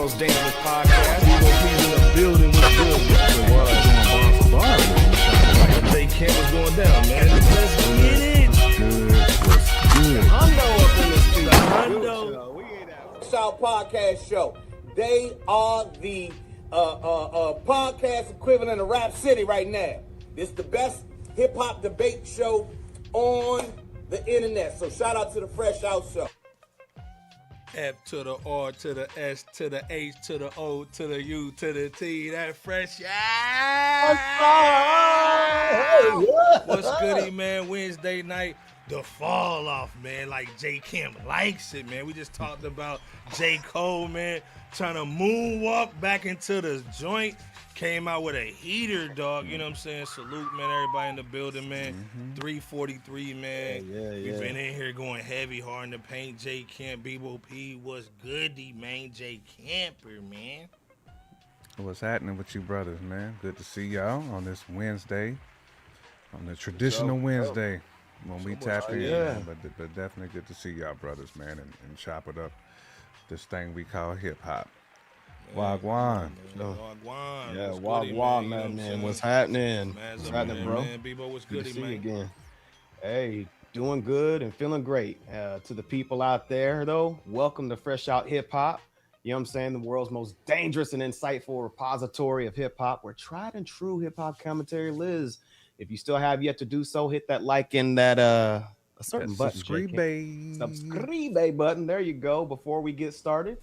most dangerous podcast. We gonna be in the building with good. So what I doing bar for bar? Jay Camp was going down, man. Let's get it. What's good? Hundo up in this street. Hundo. We ain't out. Shout Podcast Show. They are the podcast equivalent of Rap City right now. This is the best hip hop debate show on the internet. So shout out to the Fresh Out Show. F to the R to the S to the H to the O to the U to the T. That fresh out. What's goody, man? Wednesday night, the fall off, man. Like J. Kim likes it, man. We just talked about J. Cole, man, trying to moonwalk back into the joint. Came out with a heater, dog. You know what I'm saying? Salute, man. Everybody in the building, man. 343, man. Yeah. We've been in here going heavy, hard in the paint. J Camp, Bebo P, what's goody, man? J Camper, man. What's happening with you brothers, man? Good to see y'all on this Wednesday, on the traditional Wednesday when we tap in. yeah. But definitely good to see y'all brothers, man, and chop it up. This thing we call hip hop. Wagwan. Wagwan. Yeah, what's goody, Wagwan, you know what I'm man. saying? What's happening? Man, What's happening, bro? Man, Bebo, what's Good goody, to see you man? again. Hey, doing good and feeling great. To the people out there, though, welcome to Fresh Out Hip Hop. You know what I'm saying? The world's most dangerous and insightful repository of hip hop, where tried and true hip hop commentary lives. If you still have yet to do so, hit that like and that a certain button. Subscribe button. There you go. Before we get started,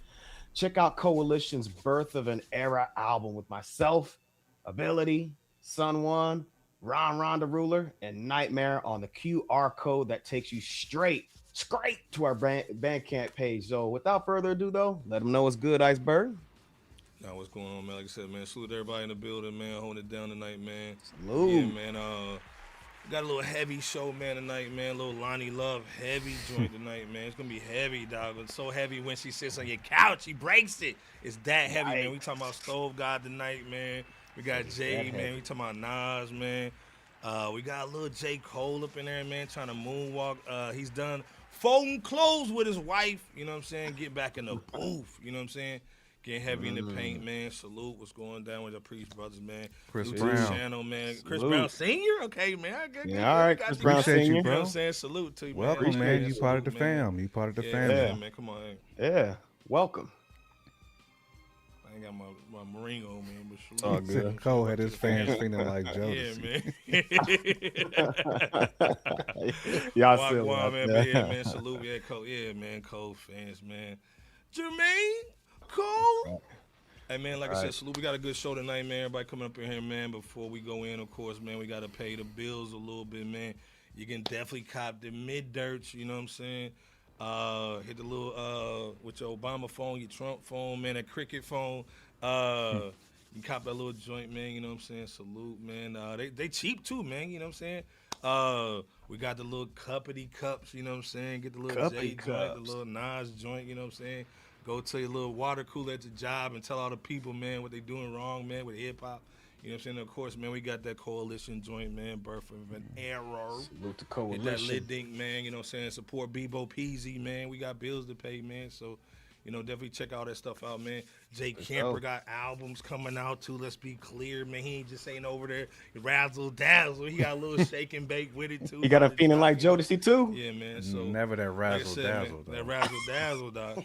check out Coalition's Birth of an Era album with myself, Ability, Sun One, Ron the Ruler, and Nightmare on the QR code that takes you straight to our Bandcamp page. So without further ado, though, let them know it's good, Iceberg. Now, what's going on, man? Like I said, man, salute everybody in the building, man. Holding it down tonight, man. Salute. Yeah, man. Got a little heavy show, man, tonight, man. A little Lonnie Love heavy joint tonight, man. It's going to be heavy, dog. It's so heavy when she sits on your couch, she breaks it. It's that heavy, man. We talking about Stove God tonight, man. We got Jay, man. We talking about Nas, man. We got a little J. Cole up in there, man, trying to moonwalk. He's done folding clothes with his wife, you know what I'm saying? Get back in the booth, you know what I'm saying? Getting heavy in the paint, man. Salute what's going down with the Priest brothers, man. Chris Salute Brown. to the channel, man. Chris Brown Senior? Okay, man. Yeah, all right, Chris Brown Appreciate you, Senior. You know bro. what I'm saying? Salute to you, man. Welcome, man. You Salute, part of the man. fam. You part of the Yeah, family. man. Come on. Yeah, welcome. I ain't got my ring on, man, but salute. Oh, good. Cole had his fans feeling like Yeah, jealousy. man. Y'all Wagwan, silly out man. there. But yeah, man. Salute. Yeah, Cole. Yeah, man. Cole fans, man. Jermaine Cole. Hey, man, like I said, salute. We got a good show tonight, man. Everybody coming up in here, man. Before we go in, of course, man, we got to pay the bills a little bit, man. You can definitely cop the mid-dirts, you know what I'm saying? Hit the little, with your Obama phone, your Trump phone, man, that Cricket phone. You can cop that little joint, man, you know what I'm saying? Salute, man. They cheap, too, man, you know what I'm saying? We got the little cuppity cups, you know what I'm saying? Get the little J joint, the little Nas joint, you know what I'm saying? Go to your little water cooler at your job and tell all the people, man, what they doing wrong, man, with hip-hop. You know what I'm saying? Of course, man, we got that Coalition joint, man, Birth of an Error. Salute to Hit Coalition. that lid dink, man, you know what I'm saying? Support Bebo Peasy, man. We got bills to pay, man. So, you know, definitely check all that stuff out, man. Jay Camper got albums coming out, too. Let's be clear, man. He ain't just ain't over there razzle dazzle. He got a little shake and bake with it, too. You got a feeling like Jodeci, too? Yeah, man. So Never that like I razzle said, dazzle, man, that though. razzle dazzle, dog.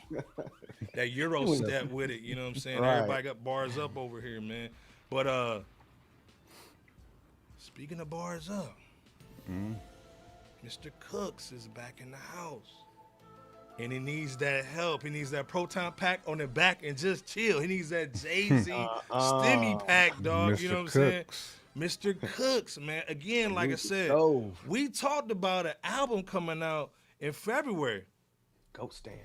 That Euro step with it, you know what I'm saying? Right. Everybody got bars up over here, man. But speaking of bars up, Mr. Cooks is back in the house. And he needs that help. He needs that proton pack on the back and just chill. He needs that Jay-Z stimmy pack, dog. You know what I'm saying? Mr. Cooks, man. Again, like I said, we talked about an album coming out in February. Ghost Stamp.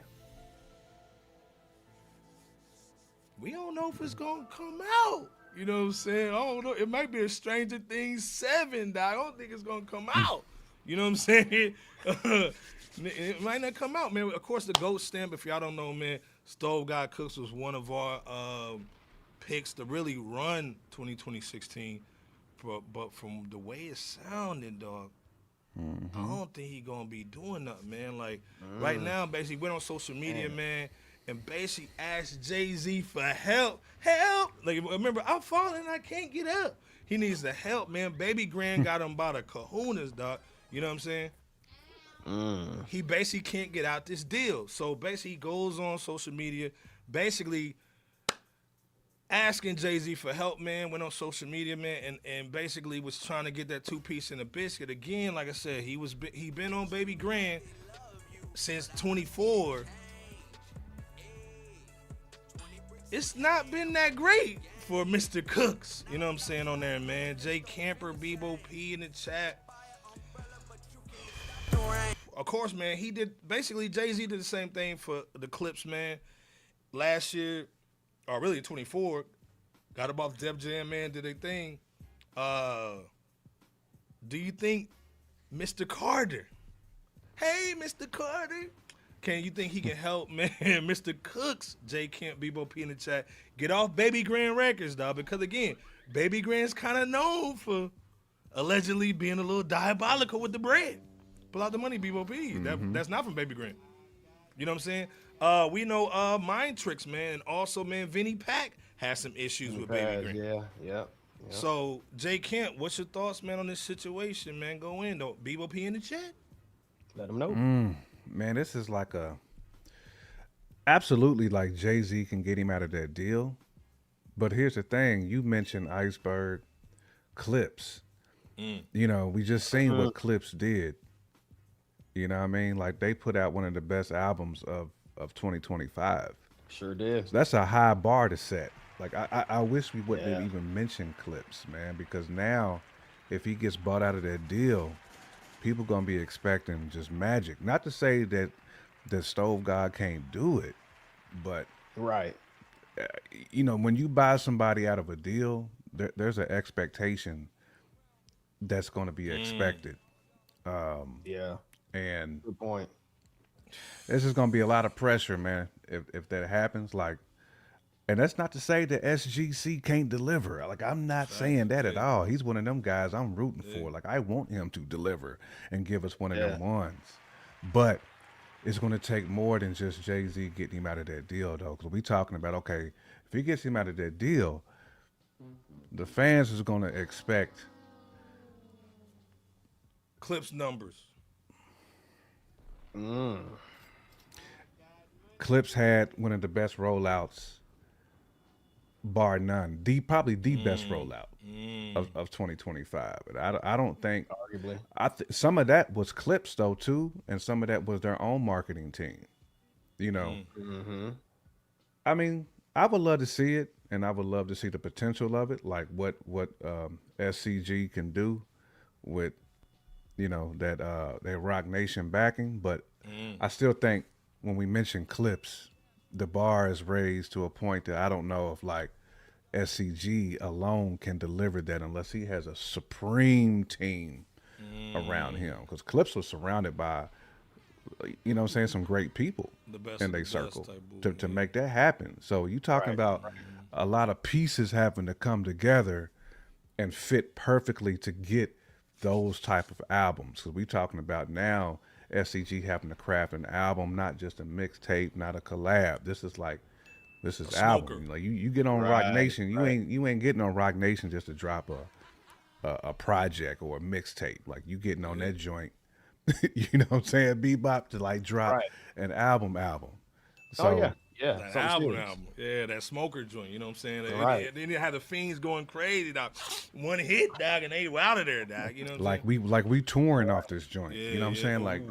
We don't know if it's going to come out. You know what I'm saying? I don't know. It might be a Stranger Things 7, dog. I don't think it's going to come out. You know what I'm saying? It might not come out, man. Of course, the Ghost Stamp, if y'all don't know, man, Stove God Cooks was one of our picks to really run 2016. But from the way it sounded, dog, I don't think he going to be doing nothing, man. Like, right now, basically, went on social media, man, and basically asked Jay-Z for help. Help! Like, remember, I'm falling, I can't get up. He needs the help, man. Baby Grand got him by the kahunas, dog. You know what I'm saying? He basically can't get out this deal. So basically, he goes on social media, basically asking Jay-Z for help, man. Went on social media, man, and basically was trying to get that 2-piece in a biscuit. Again, like I said, he been on Baby Grand since 24. It's not been that great for Mr. Cooks. You know what I'm saying on there, man. Jay Camper, Bebo P in the chat. Of course, man, he did, basically Jay-Z did the same thing for the Clips, man. Last year, or really 24, got them off Def Jam, man, did their thing. Do you think Mr. Carter, hey, Mr. Carter, you think he can help, man, Mr. Cooks, J Camp, Bebo P in the chat, get off Baby Grand Records, dog? Because, again, Baby Grand's kind of known for allegedly being a little diabolical with the bread. Pull out the money, Bebo P. That's not from Baby Grand. You know what I'm saying? We know Mind Tricks, man, and also, man, Vinnie Pac has some issues with Baby Grand. Yeah. So, J Camp, what's your thoughts, man, on this situation, man? Go in, though. Bebo P in the chat? Let them know. Man, this is like absolutely like Jay-Z can get him out of that deal. But here's the thing. You mentioned Iceberg, Clips. You know, we just seen what Clips did. You know what I mean? Like, they put out one of the best albums of 2025. Sure did. So that's a high bar to set. Like, I wish we wouldn't have even mentioned Clips, man, because now if he gets bought out of that deal, people gonna be expecting just magic. Not to say that the Stove God can't do it, but right. You know, when you buy somebody out of a deal, there's an expectation that's going to be expected. Yeah. And good point. This is going to be a lot of pressure, man, if that happens. Like, and that's not to say that SGC can't deliver. Like, I'm not saying that at all. He's one of them guys I'm rooting for. Like, I want him to deliver and give us one of them ones. But it's going to take more than just Jay-Z getting him out of that deal, though. Because we talking about, okay, if he gets him out of that deal, the fans is going to expect Clips numbers. Clips had one of the best rollouts, bar none. Probably the best rollout of 2025. But I don't think, arguably, some of that was Clips though too, and some of that was their own marketing team. You know, I mean, I would love to see it, and I would love to see the potential of it, like what SCG can do with, you know, that Rock Nation backing. But I still think when we mention Clips, the bar is raised to a point that I don't know if like SCG alone can deliver that unless he has a supreme team around him. Because Clips was surrounded by, you know what I'm saying, some great people in their circle to make that happen. So you talking about a lot of pieces having to come together and fit perfectly to get those type of albums. Because we talking about now SCG having to craft an album, not just a mixtape, not a collab. This is album. Like you get on Rock Nation, you ain't getting on Rock Nation just to drop a project or a mixtape. Like you getting on that joint, you know what I'm saying, Bebop, to like drop an album. So that album. Yeah, that Smoker joint, you know what I'm saying? Then they had the Fiends going crazy, dog. One hit, dog, and they were out of there, dog. You know what I'm saying? We touring off this joint. You know what I'm saying? Like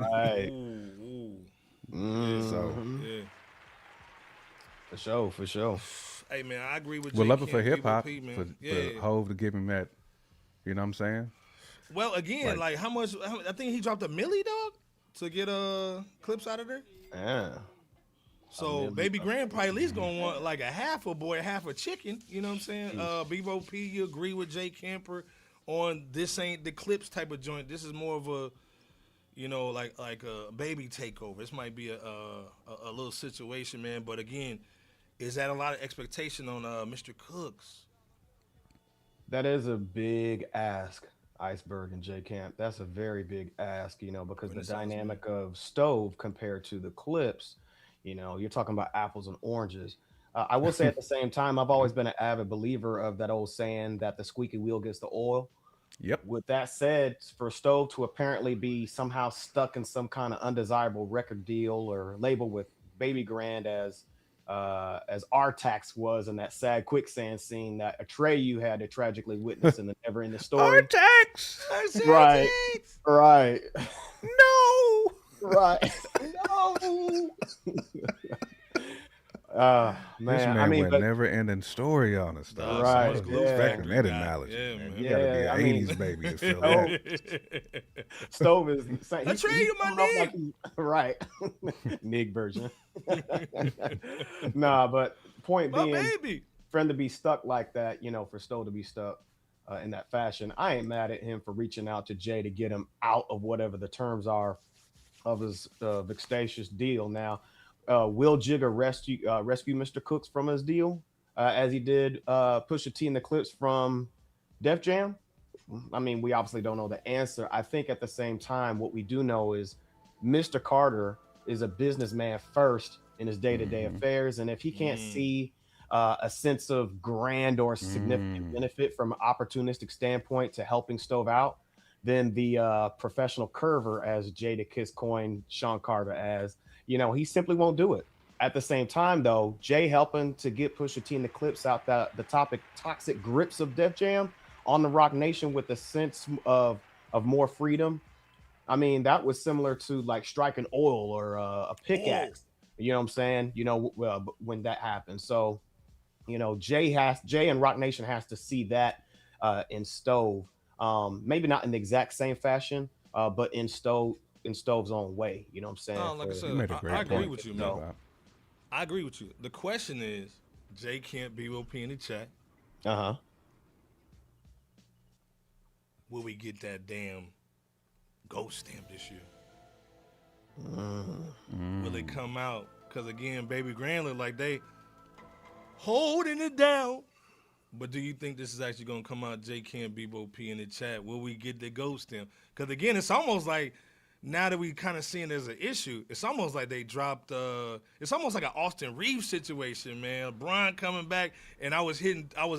For sure. Hey man, I agree with you. We're loving for hip hop, for Hove to give him that, you know what I'm saying? Well, again, like how much, I think he dropped $1 million, dog, to get Clips out of there. Yeah. So Baby Grand probably at least gonna want like a half a boy, half a chicken. You know what I'm saying? Bebo P, you agree with Jay Camper on this ain't the Clips type of joint. This is more of a, you know, like a baby takeover. This might be a little situation, man. But again, is that a lot of expectation on Mr. Cooks? That is a big ask, Iceberg and J Camp. That's a very big ask, you know, because the dynamic of Stove compared to the Clips. You're talking about apples and oranges. I will say at the same time, I've always been an avid believer of that old saying that the squeaky wheel gets the oil. Yep. With that said, for Stove to apparently be somehow stuck in some kind of undesirable record deal or label with Baby Grand as Artax was in that sad quicksand scene that Atreyu had to tragically witness in the Never Ending Story. Artax! Right, right, No! right. No. This Man, man I mean, went but never ending story on us, though. Right, I was yeah. expecting that Yeah, analogy. man. Man. You Yeah, gotta be I an mean- 80s baby to feel Oh, that. Stove is Atreyu, my coming off nigga. like right, Nig version. Nah, but point My being, baby. for him to be stuck like that, for Stove to be stuck in that fashion, I ain't mad at him for reaching out to Jay to get him out of whatever the terms are of his vexatious deal. Now, will Jigga rescue Mr. Cooks from his deal as he did Pusha T and the Clips from Def Jam? I mean, we obviously don't know the answer. I think at the same time, what we do know is Mr. Carter is a businessman first in his day-to-day affairs, and if he can't see a sense of grand or significant benefit from an opportunistic standpoint to helping Stove out, then the professional curver, as Jada Kiss coined Sean Carter as, he simply won't do it. At the same time, though, Jay helping to get Pusha T and the Clips out the toxic grips of Def Jam on the Rock Nation with a sense of more freedom. I mean, that was similar to like striking oil or a pickaxe. You know what I'm saying? When that happens. So, Jay and Rock Nation has to see that in Stove. Maybe not in the exact same fashion, but in Stove's own way. You know what I'm saying? No, like I said, You made a great I agree point. with you, No. man. I agree with you. The question is, Jay can't be OP in the chat. Uh-huh. Will we get that damn ghost stamp this year? Will it come out? Because again, Baby Grand look like they holding it down. But do you think this is actually going to come out? Jay can't be OP in the chat. Will we get the ghost stamp? Because again, it's almost like now that we kind of seeing there's an issue, it's almost like they dropped. It's almost like an Austin Reeves situation, man. LeBron coming back, and I was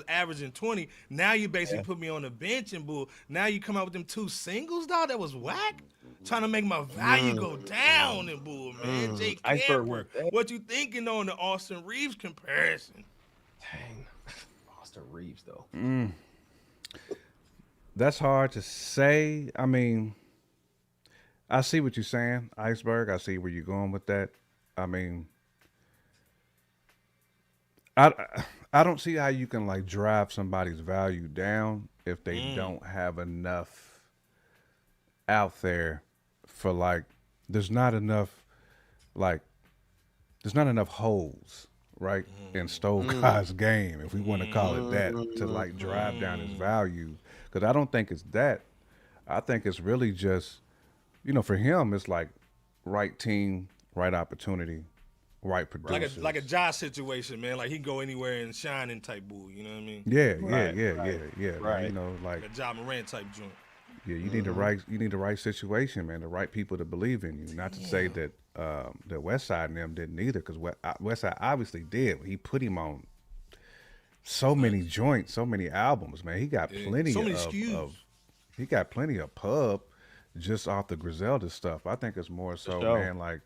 averaging 20. Now you basically put me on the bench and bull. Now you come out with them 2 singles, dog. That was whack. Trying to make my value go down and bull, man. Jay Iceberg Camper, work. what you thinking on the Austin Reeves comparison? Dang. Austin Reeves, though. That's hard to say. I mean, I see what you're saying, Iceberg. I see where you're going with that. I mean, I don't see how you can like drive somebody's value down if they don't have enough out there for like there's not enough holes, right, in Stove God's game, if we want to call it that, to like drive down his value. Because I don't think it's that. I think it's really just, for him, it's like right team, right opportunity, right producers. Like a Josh situation, man. Like he go anywhere and shining type bull. You know what I mean? Yeah. Right. Man, like A Ja Morant type joint. yeah, you need the right situation, man. The right people to believe in you. Not to say that the Westside and them didn't either, because Westside obviously did. He put him on so many joints, so many albums, man. He got plenty so many of SKUs. he got plenty of pub just off the Griselda stuff. I think it's more so, sure. man, like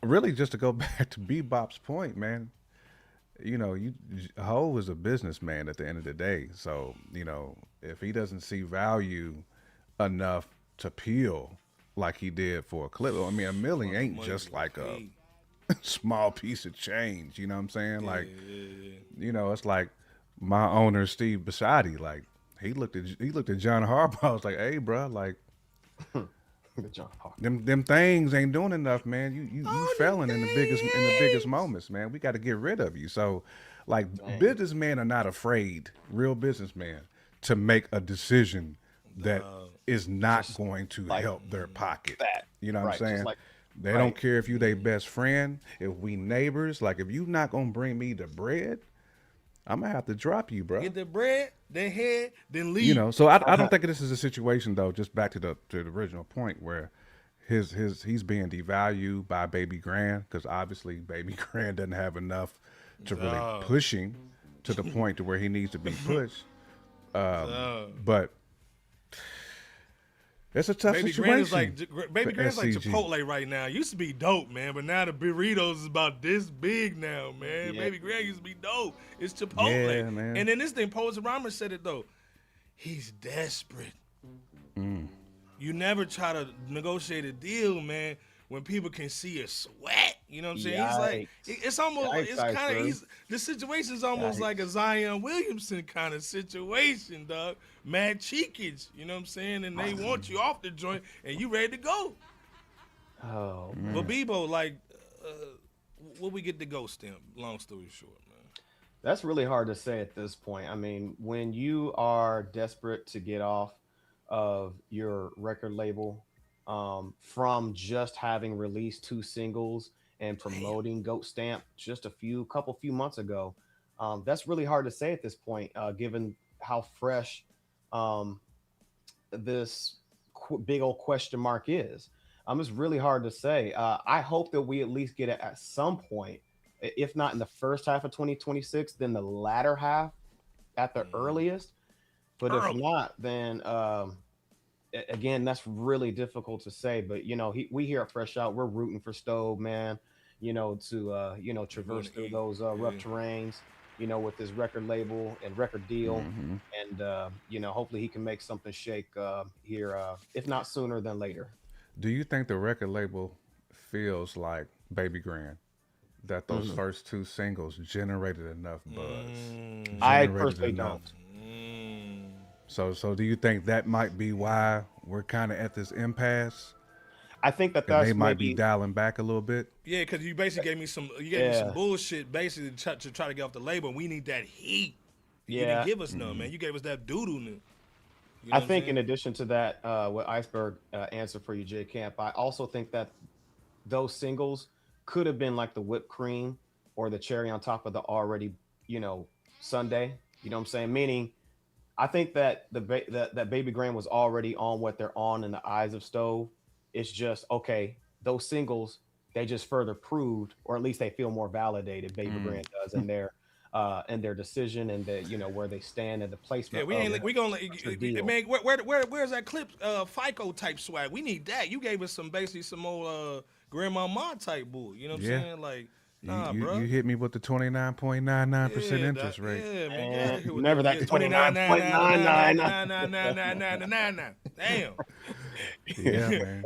really just to go back to Bebop's point, man. Ho is a businessman at the end of the day. So, if he doesn't see value enough to peel like he did for a clip, I mean, a million ain't Money just was like a paid. small piece of change. You know what I'm saying? Yeah, Like, yeah. it's like my owner, Steve Bisciotti, like he looked at John Harbaugh. I was like, hey, bro, like John Parker. them things ain't doing enough, man. You failing in the biggest moments, man. We got to get rid of you. So, like, businessmen are not afraid, real businessmen, to make a decision that is not going to help their pocket. You know what I'm saying? They don't care if you their best friend, if we neighbors. Like, if you not gonna bring me the bread, I'm gonna have to drop you, bro. Get the bread, then head, then leave. So I don't think this is a situation, though, just back to the original point, where he's being devalued by Baby Grand because obviously Baby Grand doesn't have enough to really push him to the point to where he needs to be pushed. But it's a tough situation. Baby Grand's like Chipotle right now. Used to be dope, man, but now the burritos is about this big now, man. Yeah. Baby Grand used to be dope. It's Chipotle. Yeah, man. And then this thing, Poets Rhymer said it though. He's desperate. You never try to negotiate a deal, man, when people can see a sweat. You know what I'm saying? He's like, it's almost, it's kind of, the situation's almost like a Zion Williamson kind of situation, dog. Mad cheekage, you know what I'm saying? And they want you off the joint, and you ready to go. Oh, man. But Bebo, like, what we get the ghost stamp? Long story short, man. That's really hard to say at this point. I mean, when you are desperate to get off of your record label, from just having released 2 singles and promoting Goat Stamp just a few months ago, that's really hard to say at this point, given how fresh this big old question mark is. It's really hard to say. I hope that we at least get it at some point, if not in the first half of 2026, then the latter half at the earliest. But if not, then again, that's really difficult to say. But we here at Fresh Out, we're rooting for Stove, man. To traverse through those rough terrains, with his record label and record deal, and hopefully he can make something shake here, if not sooner than later. Do you think the record label feels like Baby Grand, that those first 2 singles generated enough buzz? I personally don't. So do you think that might be why we're kind of at this impasse? I think that's they might be dialing back a little bit. Yeah, because you basically gave me some bullshit basically to try to get off the label. We need that heat. You didn't give us none, man. You gave us that doo-doo. I think in addition to that, what Iceberg answered for you, J Camp, I also think that those singles could have been like the whipped cream or the cherry on top of the already, sundae. You know what I'm saying? Meaning, I think that that Baby Grand was already on what they're on in the eyes of Stove. It's just, okay, those singles, they just further proved, or at least they feel more validated, Baby Grand does, in their decision and where they stand and the placement. Yeah, we gonna man, where's that clip FICO type swag? We need that. You gave us basically some old grandmama type bull. You know what I'm saying? Like, nah, bro. You hit me with the 29.99% interest rate. Yeah, man. Never that 29.99. Damn. Yeah, man.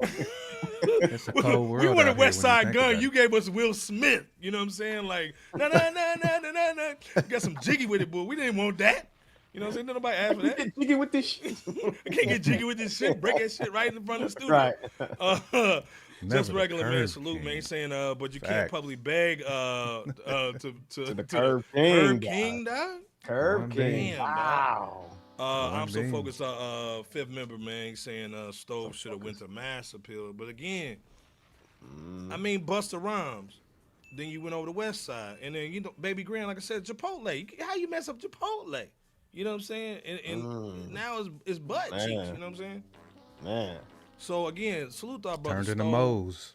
It's a cold world. We wanted West Side Gun. You gave us Will Smith. You know what I'm saying? Like, nah. Got some jiggy with it, boy. We didn't want that. You know what I'm saying? Nobody asked for that. Get jiggy with this shit. I can't get jiggy with this shit. Break that shit right in front of the studio. Right. Just regular man, salute man. He's saying, but you can't publicly beg to the Curve King, dog. Curve King. Wow. I'm so focused on fifth member, man. He's saying Stove should have went to Mass Appeal, but again, I mean Busta Rhymes. Then you went over to West Side, and then Baby Grand, like I said, Chipotle. How you mess up Chipotle? You know what I'm saying? And now it's butt cheeks. You know what I'm saying? Man. So again, salute to our brother. Turned into Moe's.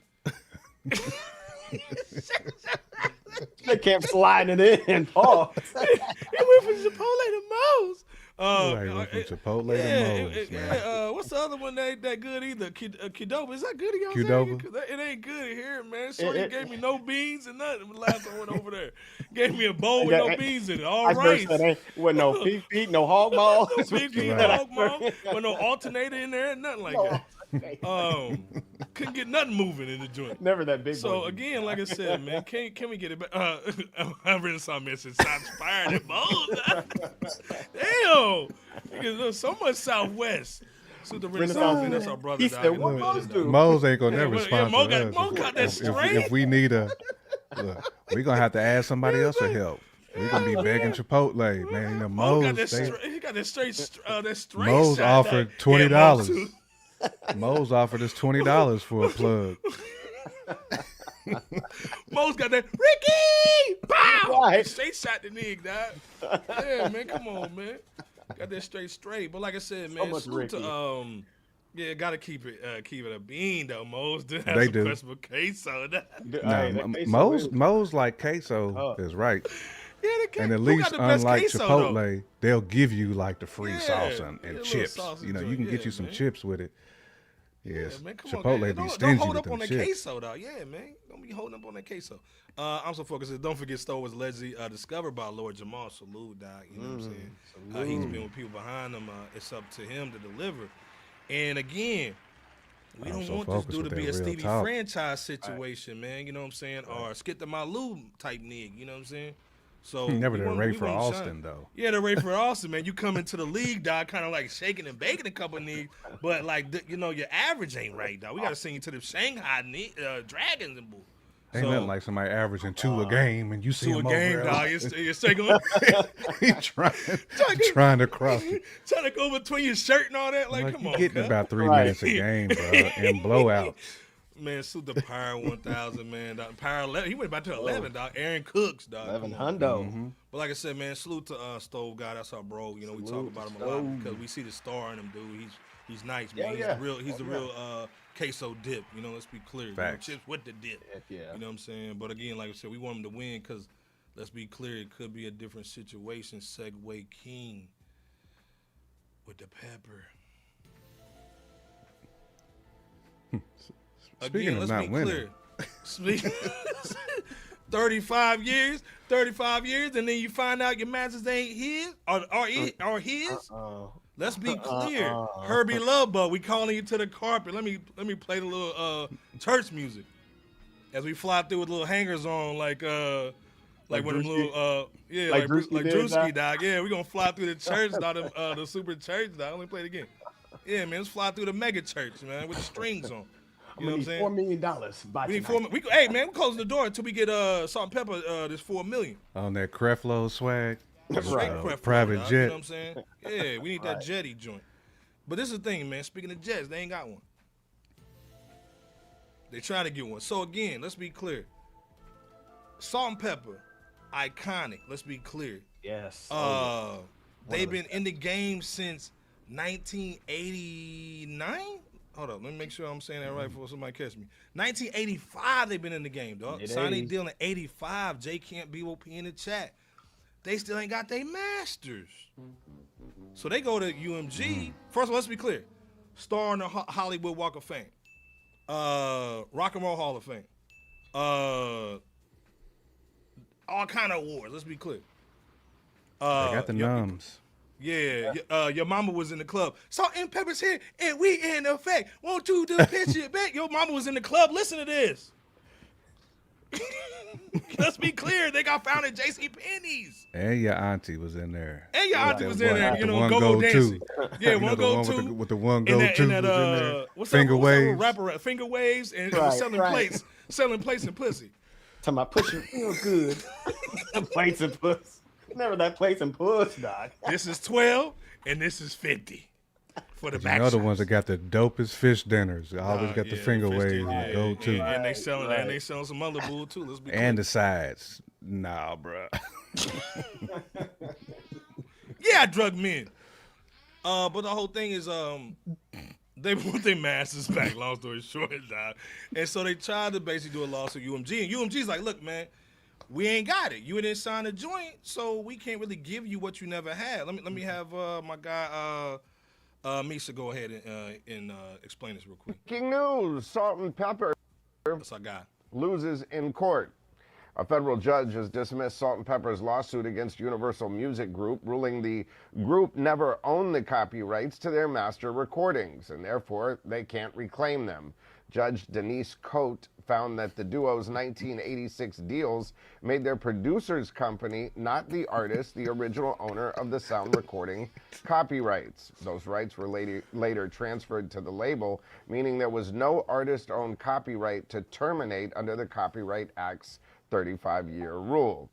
They kept sliding it in. Paul. It went from Chipotle to Moe's. Went from Chipotle to Moe's. What's the other one that ain't that good either? Qdoba. Is that good to y'all? Qdoba. It ain't good here, man. Shorty gave me no beans and nothing. The last time I went over there, gave me a bowl with no beans in it. All rice. With no feet, no hog maul. No feet, hog maul. With no alternator in there, nothing like that. Couldn't get nothing moving in the joint. Never that big. So again, like I said, man, can we get it back? I read some message. Shots fired at Moe's. Damn, so much Southwest. So the Renaissance man, that's our brother. He said, what Moe's do? Moe's ain't gonna never sponsor us. Mo got that straight. If we need we're gonna have to ask somebody else for help. We're gonna be begging Chipotle, man. You know, Moe's he got that straight. Moe's offered $20. Moe's offered us $20 for a plug. Moe's got that Ricky! Pow! Right. Straight shot the nigga, dog. Yeah, man, come on, man. Got that straight. But like I said, man, salute to Yeah, gotta keep it a bean though. Mo's do have They some do. questionable queso. Hey, Nah, that queso Mo's is- Mo's like queso is right. Yeah, the And at who least, got the best unlike queso, Chipotle, though? they'll give you like the free Yeah, sauce yeah, and a little chips. sauce You know, and you can joint. get Yeah, you some man. chips with it. Yes, Yeah, man, come Chipotle on, man. be Don't stingy hold with up them on the chips. queso, though. Yeah, man. Don't be holding up on that queso. I'm so focused. Don't forget, Stowe was allegedly discovered by Lord Jamal. Salute, Doc. You know what I'm saying? He's been with people behind him. It's up to him to deliver. And again, we I'm don't so want this focused dude to with be that a real Stevie talk. franchise situation, man. You know what I'm saying? Or Skip the Malou type nigga. You know what I'm saying? So Never we the wanna- Ray we for wanna Austin shine. though. Yeah, the Ray for Austin, man. You come into the league, dog, kind of like shaking and baking a couple niggas, but like you know, your average ain't right, dog. We gotta send you to the Shanghai Dragons and bull. Ain't nothing like somebody averaging 2 a game and you see to a him game, over dog. You're straight going, he trying to cross you. trying to go between your shirt and all that. Like, Like, come you on, getting cuz. about 3 Right. minutes a game, bro, and blowouts. Man, salute the Power 1000, man. Dog. Power 11. He went back to 11, dog. Aaron Cooks, dog. 11 Come on. hundo. But like I said, man, salute to Stove God. That's our bro. You know, we talk about him a lot because we see the star in him, dude. He's nice, man. Yeah, He's the real queso dip. You know, let's be clear. You know, Facts. chips with the dip. Heck yeah. You know what I'm saying? But again, like I said, we want him to win because let's be clear, it could be a different situation. Segway King with the pepper. Speaking Again, of let's not be winning. clear. Speaking 35 years, and then you find out your masters ain't his or his. Let's be clear. Herbie Lovebug, we calling you to the carpet. Let me play the little church music as we fly through with little hangers on, like one of them little Like Drewski did, Drewski, dog. Yeah, we gonna fly through the church, not the super church, dog. Let me play it again. Yeah, man, let's fly through the mega church, man, with the strings on. You know what I'm saying? $4 million by We need tonight. hey man, we're closing the door until we get Salt-N-Pepa this $4 million. On that Creflo swag. Straight uh, Creflo, private dog, jet. You know what I'm saying? Yeah, we need that jetty joint. But this is the thing, man. Speaking of jets, they ain't got one. They trying to get one. So again, let's be clear. Salt-N-Pepa, iconic. Let's be clear. Yes. They've been in the game since 1989. Hold up, let me make sure I'm saying that right before somebody catch me. 1985, they've been in the game, dog. Signed a deal in 85. J Camp BOP in the chat. They still ain't got their masters. So they go to UMG. First of all, let's be clear. Star in the Hollywood Walk of Fame. Rock and Roll Hall of Fame. All kind of awards, let's be clear. They got the numbs. Yeah, your mama was in the club. Salt-N-Pepa's here, and we in effect. Won't you do pitch it back? Your mama was in the club. Listen to this. Let's be clear. They got found at J.C. Penney's. And your auntie was in there. And your auntie was in one- there, the you know, one go-go go-to. dancing. Yeah, You know, one the one go-to. with the one And go-to that, was in there. what's Finger that waves. rapper? Finger waves and Right, selling right. plates and pussy. Talking about pushing real good. Plates and puss. Never that plates and puss, dog. This is 12 and this is 50 for the You back know the shots. ones that got the dopest fish dinners. They always got the Yeah, finger fish waves sticks, and yeah, go-to. and they selling some other bull too. Let's be And the sides. Nah, bro. yeah, I drug men. But the whole thing is, they want their masters back. Long story short, dog. And so they tried to basically do a lawsuit with UMG, and UMG's like, look, man, we ain't got it. You didn't sign a joint, so we can't really give you what you never had. Let me have my guy Misa go ahead and explain this real quick. Breaking news, Salt-N-Pepa That's our guy. loses in court. A federal judge has dismissed Salt-N-Pepa's lawsuit against Universal Music Group, ruling the group never owned the copyrights to their master recordings, and therefore they can't reclaim them. Judge Denise Coate found that the duo's 1986 deals made their producer's company, not the artist, the original owner of the sound recording copyrights. Those rights were later transferred to the label, meaning there was no artist-owned copyright to terminate under the Copyright Act's 35-year rule.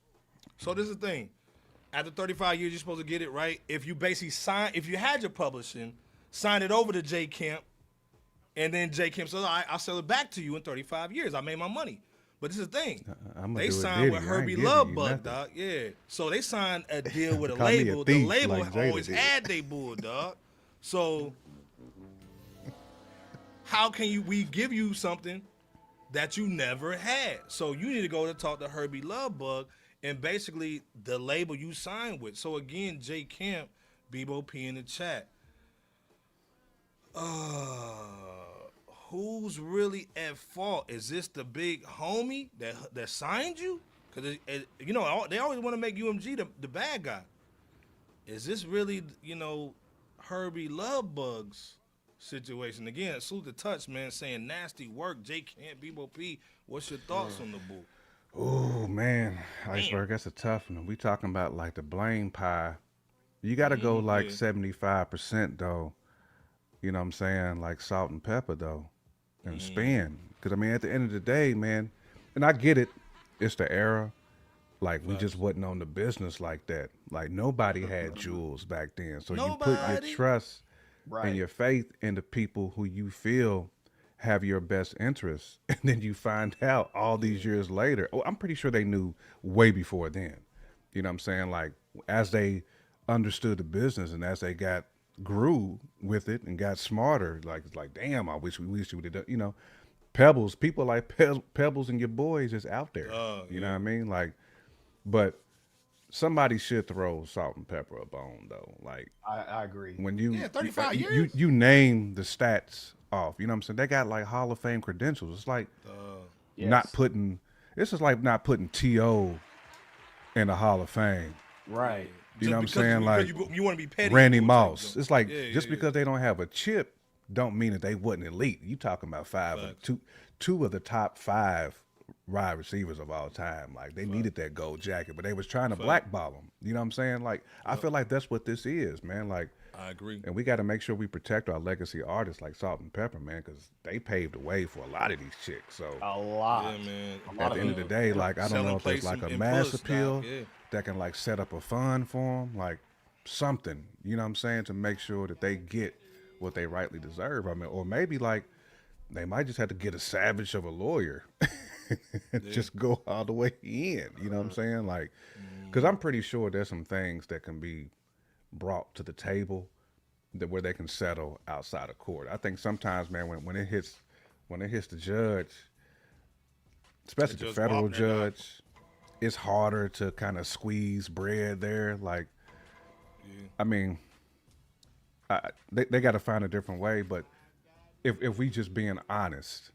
So this is the thing. After 35 years, you're supposed to get it right. If you basically if you had your publishing, sign it over to J Camp, and then J Camp says, all right, I'll sell it back to you in 35 years. I made my money. But this is the thing. They signed with Herbie Lovebug, dog. Yeah. So they signed a deal with a Call me a label. thief, The label like Jada always did. had they bull, dog. So how can we give you something that you never had? So you need to go to talk to Herbie Lovebug and basically the label you signed with. So again, J Camp, Bebo P in the chat. Who's really at fault? Is this the big homie that signed you? Because they always want to make UMG the bad guy. Is this really Herbie Lovebug's situation? Again, salute the touch, man, saying nasty work. J Camp, Bebo P. What's your thoughts on the boo? Oh man, Iceberg, that's a tough one. We talking about like the blame pie. You got to go like 75% though. You know what I'm saying? Like Salt-N-Pepa though, and spin. Because I mean, at the end of the day, man, and I get it. It's the era. Like we just wasn't on the business like that. Like nobody had jewels back then. So you put your trust and your faith in the people who you feel have your best interests, and then you find out all these years later. Oh, I'm pretty sure they knew way before then. You know what I'm saying? Like as they understood the business and as they grew with it and got smarter, like it's like, damn, I wish we would have done, Pebbles, people like Pebbles and your boys is out there. You know what I mean? Like, but somebody should throw Salt-N-Pepa a bone though. Like I agree. When you 35 years. You name the stats off. You know what I'm saying? They got like Hall of Fame credentials. It's like not putting. This is like not putting T.O. in the Hall of Fame. Right. You know what I'm saying? Like you want to be petty. Randy Moss. It's like just because they don't have a chip, don't mean that they wasn't elite. You talking about two of the top 5 wide receivers of all time. Like they needed that gold jacket, but they was trying to blackball them. You know what I'm saying? Like I feel like that's what this is, man. Like I agree. And we got to make sure we protect our legacy artists like Salt-N-Pepa, man, because they paved the way for a lot of these chicks. So a lot. Yeah, man. At the end of the day, like I don't know if there's like a mass appeal that can like set up a fund for them, like something. You know what I'm saying? To make sure that they get what they rightly deserve. I mean, or maybe like they might just have to get a savage of a lawyer and just go all the way in. You know what I'm saying? Like, because I'm pretty sure there's some things that can be brought to the table where they can settle outside of court. I think sometimes, man, when it hits the judge, especially the federal judge, it's harder to kind of squeeze bread there. Like, I mean, they got to find a different way. But if we just being honest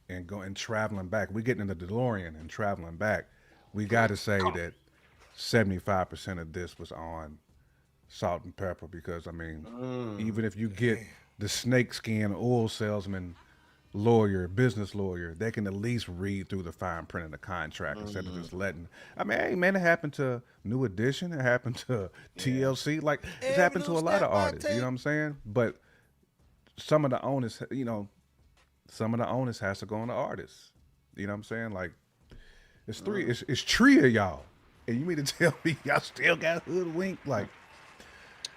and going traveling back, we getting in the DeLorean and traveling back, we got to say that 75% of this was on Salt-N-Pepa, because I mean, even if you get the snakeskin oil salesman lawyer, business lawyer, they can at least read through the fine print of the contract instead of just letting. I mean, hey man, it happened to New Edition, it happened to TLC, like it's happened to a lot of artists. You know what I'm saying? But some of the onus, has to go on the artists. You know what I'm saying? Like it's it's 3 of y'all, and you mean to tell me y'all still got hoodwinked? Like.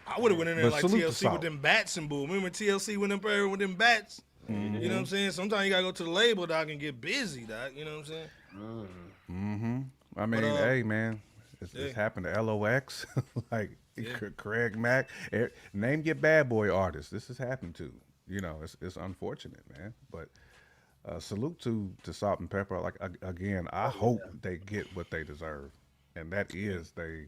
I would have went in there like TLC with them bats and boo. Remember TLC with them bats? Mm-hmm. You know what I'm saying? Sometimes you gotta go to the label, doc, and get busy, doc. You know what I'm saying? Mm-hmm. I mean, hey man, it's happened to LOX, like Craig Mack. Name your bad boy artists. This has happened to. You know, it's unfortunate, man. But salute to Salt-N-Pepa. Like again, I hope they get what they deserve, and that is they.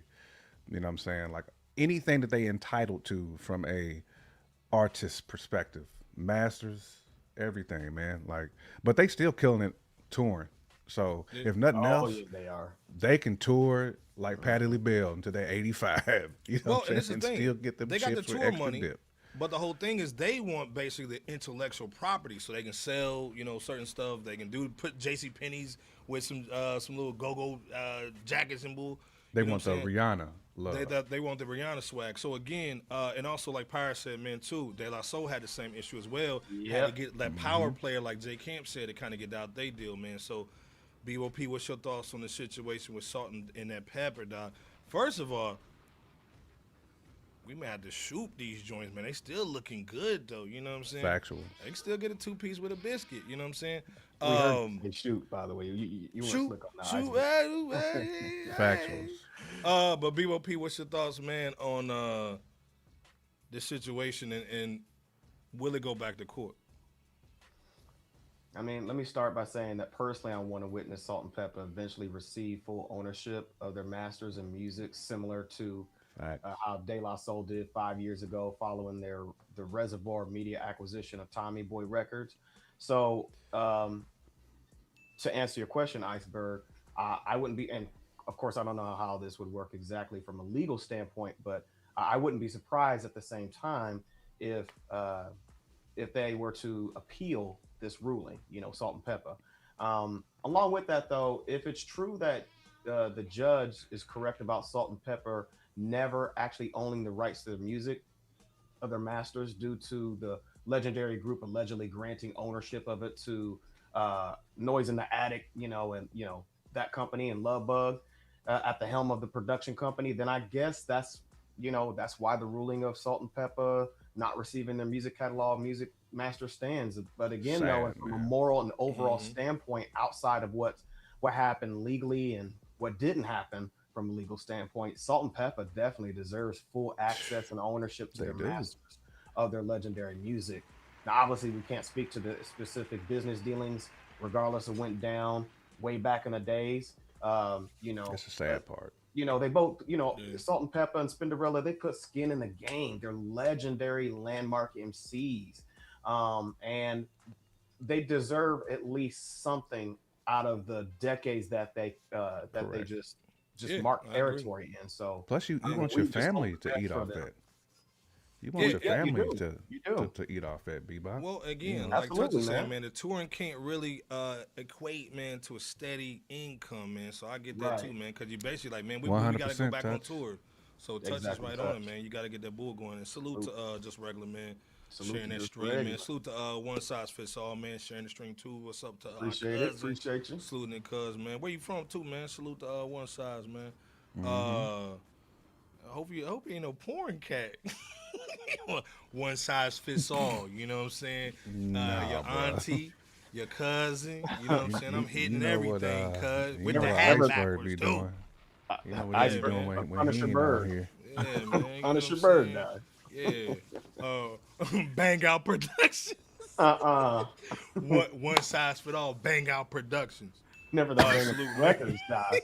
You know what I'm saying? Like. Anything that they entitled to from a artist perspective, masters, everything, man. Like, but they still killing it touring. So if nothing else, they can tour like Patti LaBelle until they're 85. You know what I'm saying? And still get them chips with extra money. Dip. But the whole thing is they want basically the intellectual property, so they can sell, certain stuff. They can put J.C. Penney's with some little go-go jackets and bull. They want the Rihanna love. They want the Rihanna swag. So again, and also like Pirate said, man, too, De La Soul had the same issue as well. Had to get that power player, like J Camp said, to kind of get out their deal, man. So, BOP, what's your thoughts on the situation with Salt-N-Pepa, dog? First of all, we may have to shoot these joints, man. They still looking good, though. You know what I'm saying? Factual. They can still get a 2-piece with a biscuit. You know what I'm saying? We heard they shoot, by the way. You shoot, slick on that. Factuals. But BOP, what's your thoughts, man, on this situation, and will it go back to court? I mean, let me start by saying that personally, I want to witness Salt-N-Pepa eventually receive full ownership of their masters and music, similar to Facts. how De La Soul did 5 years ago, following the Reservoir Media acquisition of Tommy Boy Records. So, to answer your question, Iceberg, I wouldn't be, and of course, I don't know how this would work exactly from a legal standpoint, but I wouldn't be surprised at the same time if if they were to appeal this ruling, Salt-N-Pepa. Along with that, though, if it's true that the judge is correct about Salt-N-Pepa never actually owning the rights to the music of their masters due to the legendary group allegedly granting ownership of it to Noise in the Attic, and that company and Love Bug at the helm of the production company, then I guess that's why the ruling of Salt-N-Pepa not receiving their music catalog, music master stands. But again, though, Sad, from a man. moral and overall standpoint, outside of what happened legally and what didn't happen from a legal standpoint, Salt-N-Pepa definitely deserves full access and ownership to They their do. masters of their legendary music. Now, obviously, we can't speak to the specific business dealings, regardless of went down way back in the days. That's the sad part. They both, Yeah. Salt-N-Pepa and Spinderella, they put skin in the game. They're legendary landmark MCs. And they deserve at least something out of the decades that they Correct. just Yeah, mark I agree. territory in. So Plus, you I want we your just hope family to best eat for off them. that. You want your Yeah, you family do. to, You do. to eat off that, Bebop. Well, again, Yeah, like Touch absolutely, is saying, man. man, the touring can't really equate, man, to a steady income, man. So I get that too, Right. man, because you basically like, man, we got to go 100% back on Touch. tour. So Touch is Exactly, right on it, Touch. man. You got to get that bull going. And salute to just regular, man, Salute sharing to that just stream, regular. man. Salute to One Size Fits All, man, sharing the stream too. What's up to our Appreciate it. cousin? Appreciate you. Saluting the cuz, man. Where you from too, man? Salute to One Size, man. Mm-hmm. I hope you ain't no porn cat. One size fits all. You know what I'm saying? Nah, Your bruh. auntie, your cousin. You know what I'm saying? I'm hitting know what, everything, cuz you with know the what hat Iceberg backwards be too. doing. You know what he be Iceberg, doing man. when punish he your ain't out bird. here. Yeah, man. You know Punish what your I'm bird saying? now. Yeah. Bang Out Productions. Uh-uh. One size fit all. Bang Out Productions. Never the bang Salute, man. records die.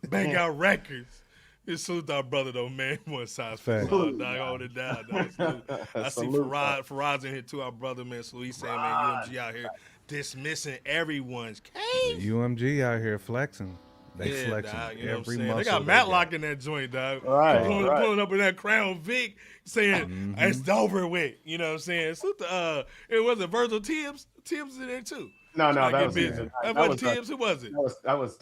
Bang Out Records. It's salute to our brother though, man. One size fits Facts. all. Dog, hold it down, dog. Salute. I see Salute, Farad's in here too, our brother, man. So he's saying, man, Farad. UMG out here dismissing everyone's The case. UMG out here flexing. They Yeah, flexing dog, you know what I'm every saying? muscle. They got they Matlock in that joint, dog. Right, Pulling up in that Crown Vic, saying Mm-hmm. it's over with. You know what I'm saying? Salute to it was it Virgil Tibbs. Tibbs in there too. No, Trying to that get was busy. That that wasn't was Tibbs. Who was it? that was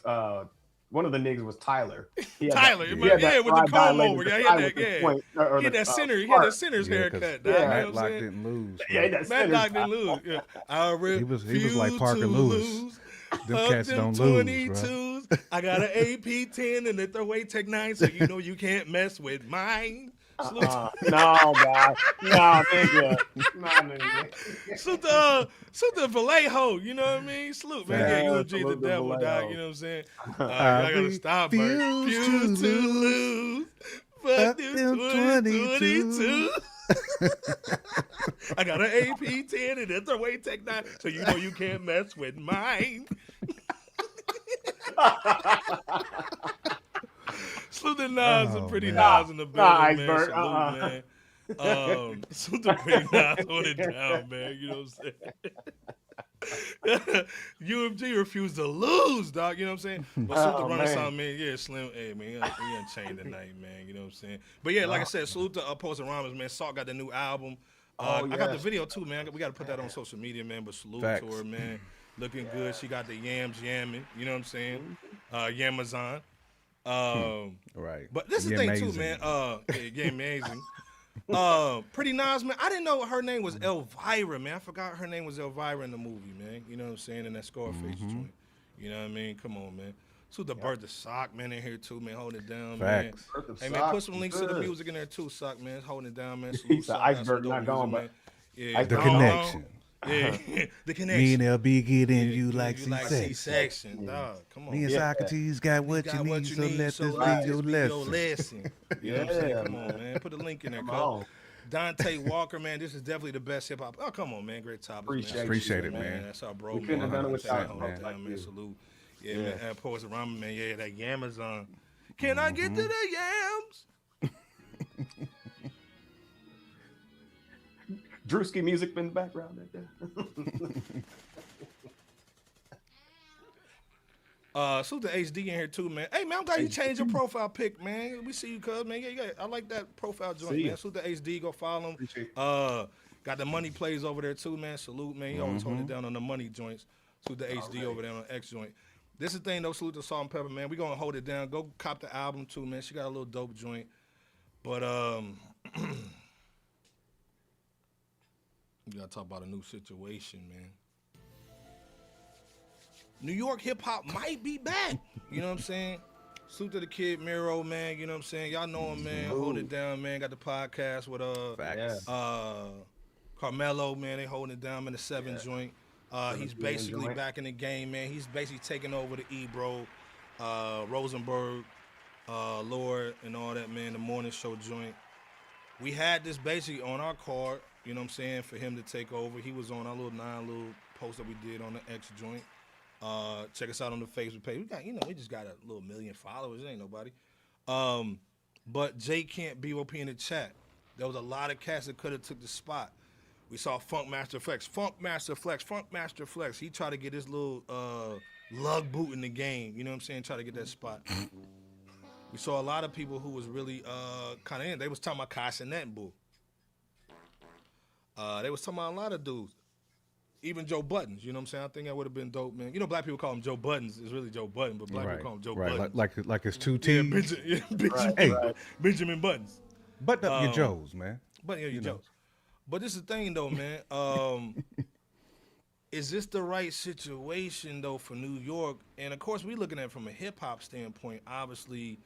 one of the niggas was Tyler. He had Tyler, that, yeah, he had that with the fried comb dilated over. Yeah, he eye had with that. the Yeah, point, or he had the, that center. He had part. that center's Yeah, 'cause haircut. Dog, Yeah. you know what I'm Matlock saying? didn't lose. Yeah, bro. that Matt center's Dog didn't lose. Yeah. I He was like Parker to Lewis. Them Up cats them don't lose, bro. 22s. I got an AP10 and a throwaway Tech 9, so you know you can't mess with mine. Salute No, guy. No, nigga. No, nigga. salute to Vallejo, you know what I mean? Salute, man. Yeah, Yeah, UMG the salute to devil, dog. Vallejo. You know what I'm saying? I I gotta stop, bro. refuse to Lose. Fuck them 2022. I got an AP10 and a throwaway Tech 9, so you know you can't mess with mine. Salute to Nas and Pretty man. Nas in the building, Nah, man. Iceberg, Salute, man. Salute to Pretty Nas, hold it down, man. You know what I'm saying? UMG refused to lose, dog. You know what I'm saying? But salute to Oh, Renaissance, man. Yeah, Slim. Hey, man, he unchained tonight, man. You know what I'm saying? But yeah, like I said, salute to Post and Rhymes, man. Salt got the new album. I got the yes. video too, man. We got to put that on social media, man. But salute Facts. to her, man. Looking good. She got the yams yamming. You know what I'm saying? Yamazon. Right. But this is the Yeah, thing too, amazing. man. Yeah, amazing. Pretty Nas, man. I didn't know her name was Elvira, man. I forgot her name was Elvira in the movie, man. You know what I'm saying? In that Scarface joint. You know what I mean? Come on, man. So the Bird the Sock, man, in here too, man. Holding it down, Facts. Bird the man. Hey, man, Sock put some is links to the good. music in there too, Sock, man. Holding it down, man. He Salute, said Sock. Got some Iceberg dope not gone, music, but man. Yeah, The Iceberg gone. connection. Yeah, the Me connection. and LB get in, Yeah, you like C-section, C-section. dog. Come on. Me and Yeah. Socrates got what Got you need, so let this be your lesson. lesson. You know what I'm saying? Come on, man. Put the link in there, Come cuz. on. Dante Walker, man, this is definitely the best hip hop. Oh, come on, man, great topics, man. Appreciate it, man. That's our bro, We couldn't have done it without man. man. Damn, man, salute. Yeah, man. And Poets Rhyme, man. Yeah, that Yamazon. Can I get to the yams? Drewski music in the background right there. Salute to HD in here too, man. Hey, man, I'm glad you changed your profile pic, man. We see you, cuz, man. Yeah, I like that profile joint, man. Salute to HD. Go follow him. Got the money plays over there too, man. Salute, man. He always holding down on the money joints. Salute to HD over there on the X joint. This is the thing, though. Salute to Salt-N-Pepa, man. We gonna hold it down. Go cop the album too, man. She got a little dope joint. But we gotta talk about a new situation, man. New York hip hop might be back. You know what I'm saying? Salute to the Kid Mero, man. You know what I'm saying? Y'all know him, man. Hold it down, man. Got the podcast with Carmelo, man. They holding it down in the 7 joint. He's basically back in the game, man. He's basically taking over the Ebro, Rosenberg, Lord, and all that, man. The morning show joint. We had this basically on our card, you know what I'm saying, for him to take over. He was on our little 9 little post that we did on the X joint. Check us out on the Facebook page. We got, we just got a little million followers. It ain't nobody. But Jay can't BOP in the chat. There was a lot of cats that could have took the spot. We saw Funk Master Flex. He tried to get his little lug boot in the game. You know what I'm saying? Try to get that spot. We saw a lot of people who was really kind of in. They was talking about Cassinet and Boo. They was talking about a lot of dudes. Even Joe Buttons, you know what I'm saying? I think that would have been dope, man. You know, black people call him Joe Buttons. It's really Joe Button, but black people call him Joe Buttons. Like it's 2 T's. Benjamin Buttons. Button up your Joes, man. Button up your Joes. But this is the thing, though, man. Is this the right situation, though, for New York? And, of course, we're looking at it from a hip-hop standpoint. Obviously,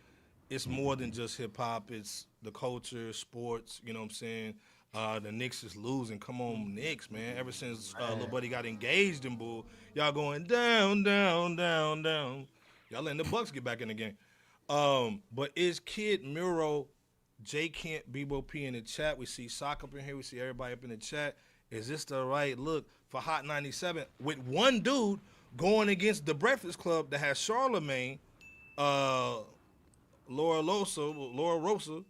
it's more than just hip-hop. It's the culture, sports, you know what I'm saying? The Knicks is losing. Come on, Knicks, man. Ever since little buddy got engaged in Bull, y'all going down, down, down, down. Y'all letting the Bucks get back in the game. But is Kid Mero, Jay Kent, Bebo P in the chat? We see Sock up in here. We see everybody up in the chat. Is this the right look for Hot 97 with one dude going against the Breakfast Club that has Charlemagne, Laura Rosa,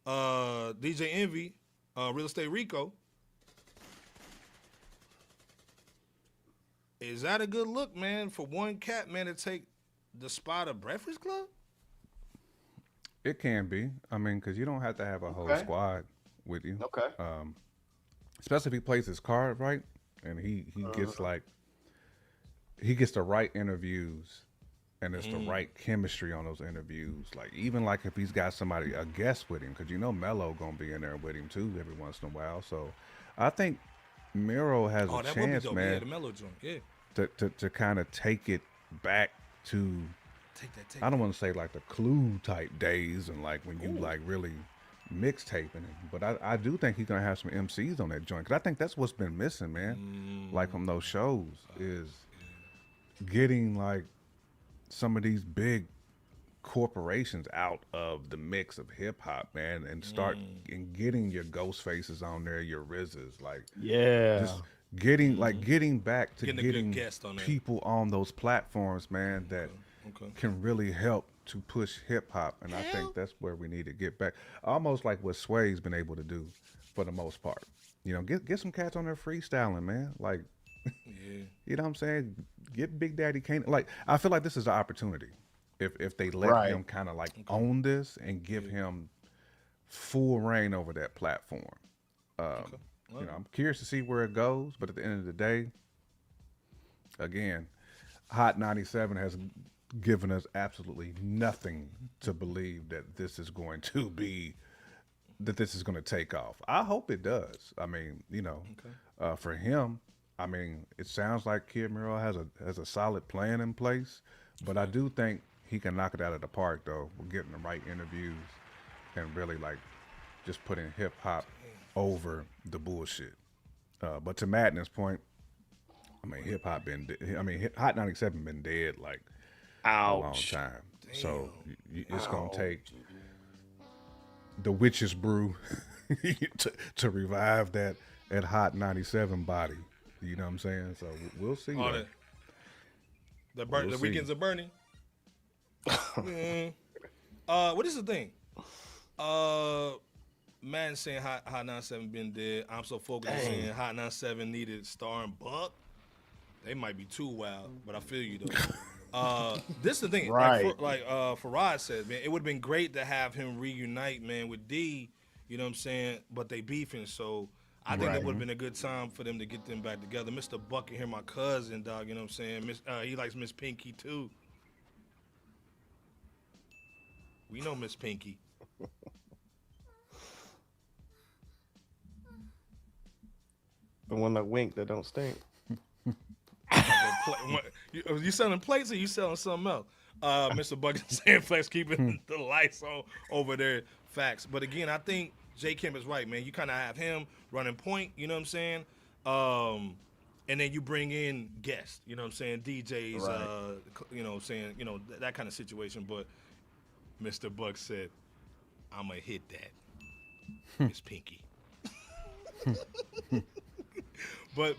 DJ Envy, Real Estate Rico? Is that a good look, man, for one cat, man, to take the spot of Breakfast Club? It can be. I mean, because you don't have to have a whole squad with you. Okay. Especially if he plays his card right, and he gets he gets the right interviews, and it's the right chemistry on those interviews. Like even like if he's got somebody a guest with him, because Melo gonna be in there with him too every once in a while. So I think Mero has a chance, man. Yeah, the Melo joint. Yeah. To kind of take it back to. I don't want to say like the Clue type days and like when you like really mixtaping it, but I do think he's gonna have some MCs on that joint, because I think that's what's been missing, man. Like from those shows is getting like some of these big corporations out of the mix of hip hop, man, and start and getting your Ghost Faces on there, your RZAs, like just getting back to getting people on those platforms, man, that can really help to push hip hop, and I think that's where we need to get back. Almost like what Sway's been able to do for the most part. Get some cats on there freestyling, man. Like, you know what I'm saying? Get Big Daddy Kane. Like, I feel like this is an opportunity if they let him kind of like own this and give him full reign over that platform. I'm curious to see where it goes, but at the end of the day, again, Hot 97 has given us absolutely nothing to believe that this is going to take off. I hope it does. I mean, for him, I mean, it sounds like Kid Mero has a solid plan in place, but I do think he can knock it out of the park, though. We're getting the right interviews and really like just putting hip hop over the bullshit. But to Madness' point, I mean, hip hop Hot 97 been dead like a long time. Damn. So it's gonna take the Witch's Brew to revive that Hot 97 body. You know what I'm saying? So we'll see. The weekends of Bernie. What is the thing? Man saying Hot 97 been dead. I'm so focused on saying Hot 97 needed starring Buck. They might be too wild, but I feel you though. This is the thing, right? Like Farad said, man, it would have been great to have him reunite, man, with D. You know what I'm saying? But they beefing, so I think that would have been a good time for them to get them back together. Mr. Buck and here, my cousin, dog. You know what I'm saying? He likes Miss Pinky too. We know Miss Pinky. The one that wink that don't stink. You selling plates or you selling something else? Mr. Buck and Sandflex keeping the lights on over there. Facts. But again, I think J. Kim is right, man. You kind of have him running point, you know what I'm saying? And then you bring in guests, you know what I'm saying? DJs, right. You know what I'm saying? You know, that kind of situation. But Mr. Buck said, I'm going to hit that. It's Pinky. But